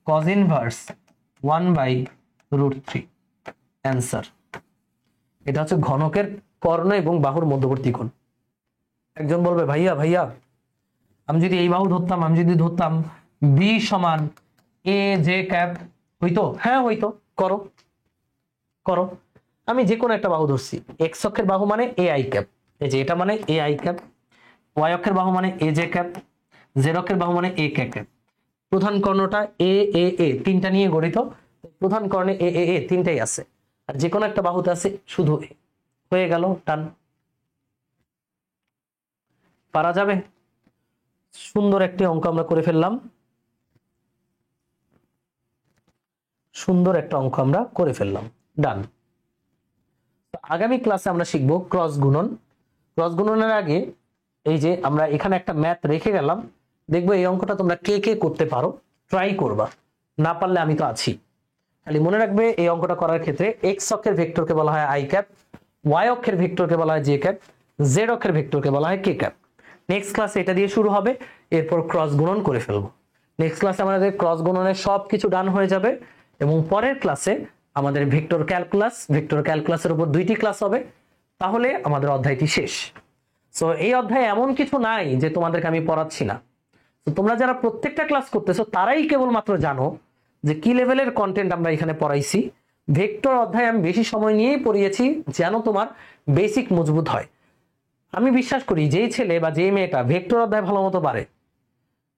কজ ইনভার্স 1/√3, অ্যান্সার। এটা হচ্ছে ঘনকের কর্ণ এবং বাহুর মধ্যবর্তী কোণ। একজন বলবে, ভাইয়া ভাইয়া আমি যদি এই বাহু ধরতাম, আমি যদি ধরতাম বি সমান এ জে ক্যাপ, হইতো? হ্যাঁ হইতো, করো করো। আমি যে কোনো একটা বাহু ধরছি, এক্স অক্ষের বাহু মানে এ আই ক্যাপ, এই যে এটা মানে এ আই ক্যাপ, ওয়াই অক্ষের বাহু মানে এ জে ক্যাপ, জেড অক্ষের বাহু মানে এ কে ক্যাপ। প্রধান কর্ণটা এ এ এ তিনটা নিয়ে গঠিত, প্রধান কর্ণে এ এ এ তিনটাই আছে, আর যে কোনো একটা বাহুতে আছে শুধু এ। হয়ে গেল, টান। পারা যাবে? সুন্দর একটি অঙ্ক আমরা করে ফেললাম, সুন্দর একটা অঙ্ক আমরা করে ফেললাম, ডান। আগামী ক্লাসে আমরা শিখব ক্রস গুণন। ক্রস গুণনের আগে এই যে আমরা এখানে একটা ম্যাথ রেখে গেলাম, দেখবো এই অঙ্কটা তোমরা কে কে করতে পারো, ট্রাই করবা, না পারলে আমি তো আছি। খালি মনে রাখবে, এই অঙ্কটা করার ক্ষেত্রে এক্স অক্ষের ভেক্টরকে বলা হয় আই ক্যাপ, ওয়াই অক্ষের ভেক্টরকে বলা হয় জে ক্যাপ, জেড অক্ষের ভেক্টরকে বলা হয় কে ক্যাপ। নেক্সট ক্লাসে এটা দিয়ে শুরু হবে এরপর ক্রস গুণন করে ফেলবো। নেক্সট ক্লাসে আমাদের ক্রস গুণনের সব কিছু ডান হয়ে যাবে এবং পরের ক্লাসে আমাদের ভেক্টর ক্যালকুলাসের উপর 2টি ক্লাস হবে, তাহলে আমাদের অধ্যায়টি শেষ। সো এই অধ্যায়ে এমন কিছু নাই যে তোমাদেরকে আমি পড়াচ্ছি না। তো তোমরা যারা প্রত্যেকটা ক্লাস করতেছো তারাই কেবলমাত্র জানো যে কি লেভেলের কন্টেন্ট আমরা এখানে পড়াইছি। ভেক্টর অধ্যায়ে আমি বেশি সময় নিয়েই পড়িয়েছি যেন তোমার বেসিক মজবুত হয়। আমি বিশ্বাস করি যেই ছেলে বা যেই মেয়েটা ভেক্টর অধ্যায় ভালো মতো পারে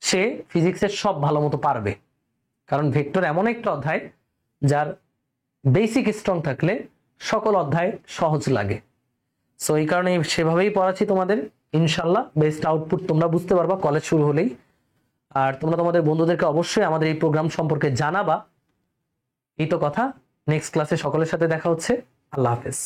সে ফিজিক্সের সব ভালো মতো পারবে, কারণ ভেক্টর এমন একটা অধ্যায় যার বেসিক স্ট্রং থাকলে সকল অধ্যায় সহজ লাগে। সো এই কারণে সেভাবেই পড়াচ্ছি তোমাদের। ইনশাল্লাহ বেস্ট আউটপুট তোমরা বুঝতে পারবা কলেজ শুরু হলেই। আর তোমরা তোমাদের বন্ধুদেরকে অবশ্যই আমাদের এই প্রোগ্রাম সম্পর্কে জানাবা। এই তো কথা। নেক্সট ক্লাসে সকলের সাথে দেখা হচ্ছে। আল্লাহ হাফেজ।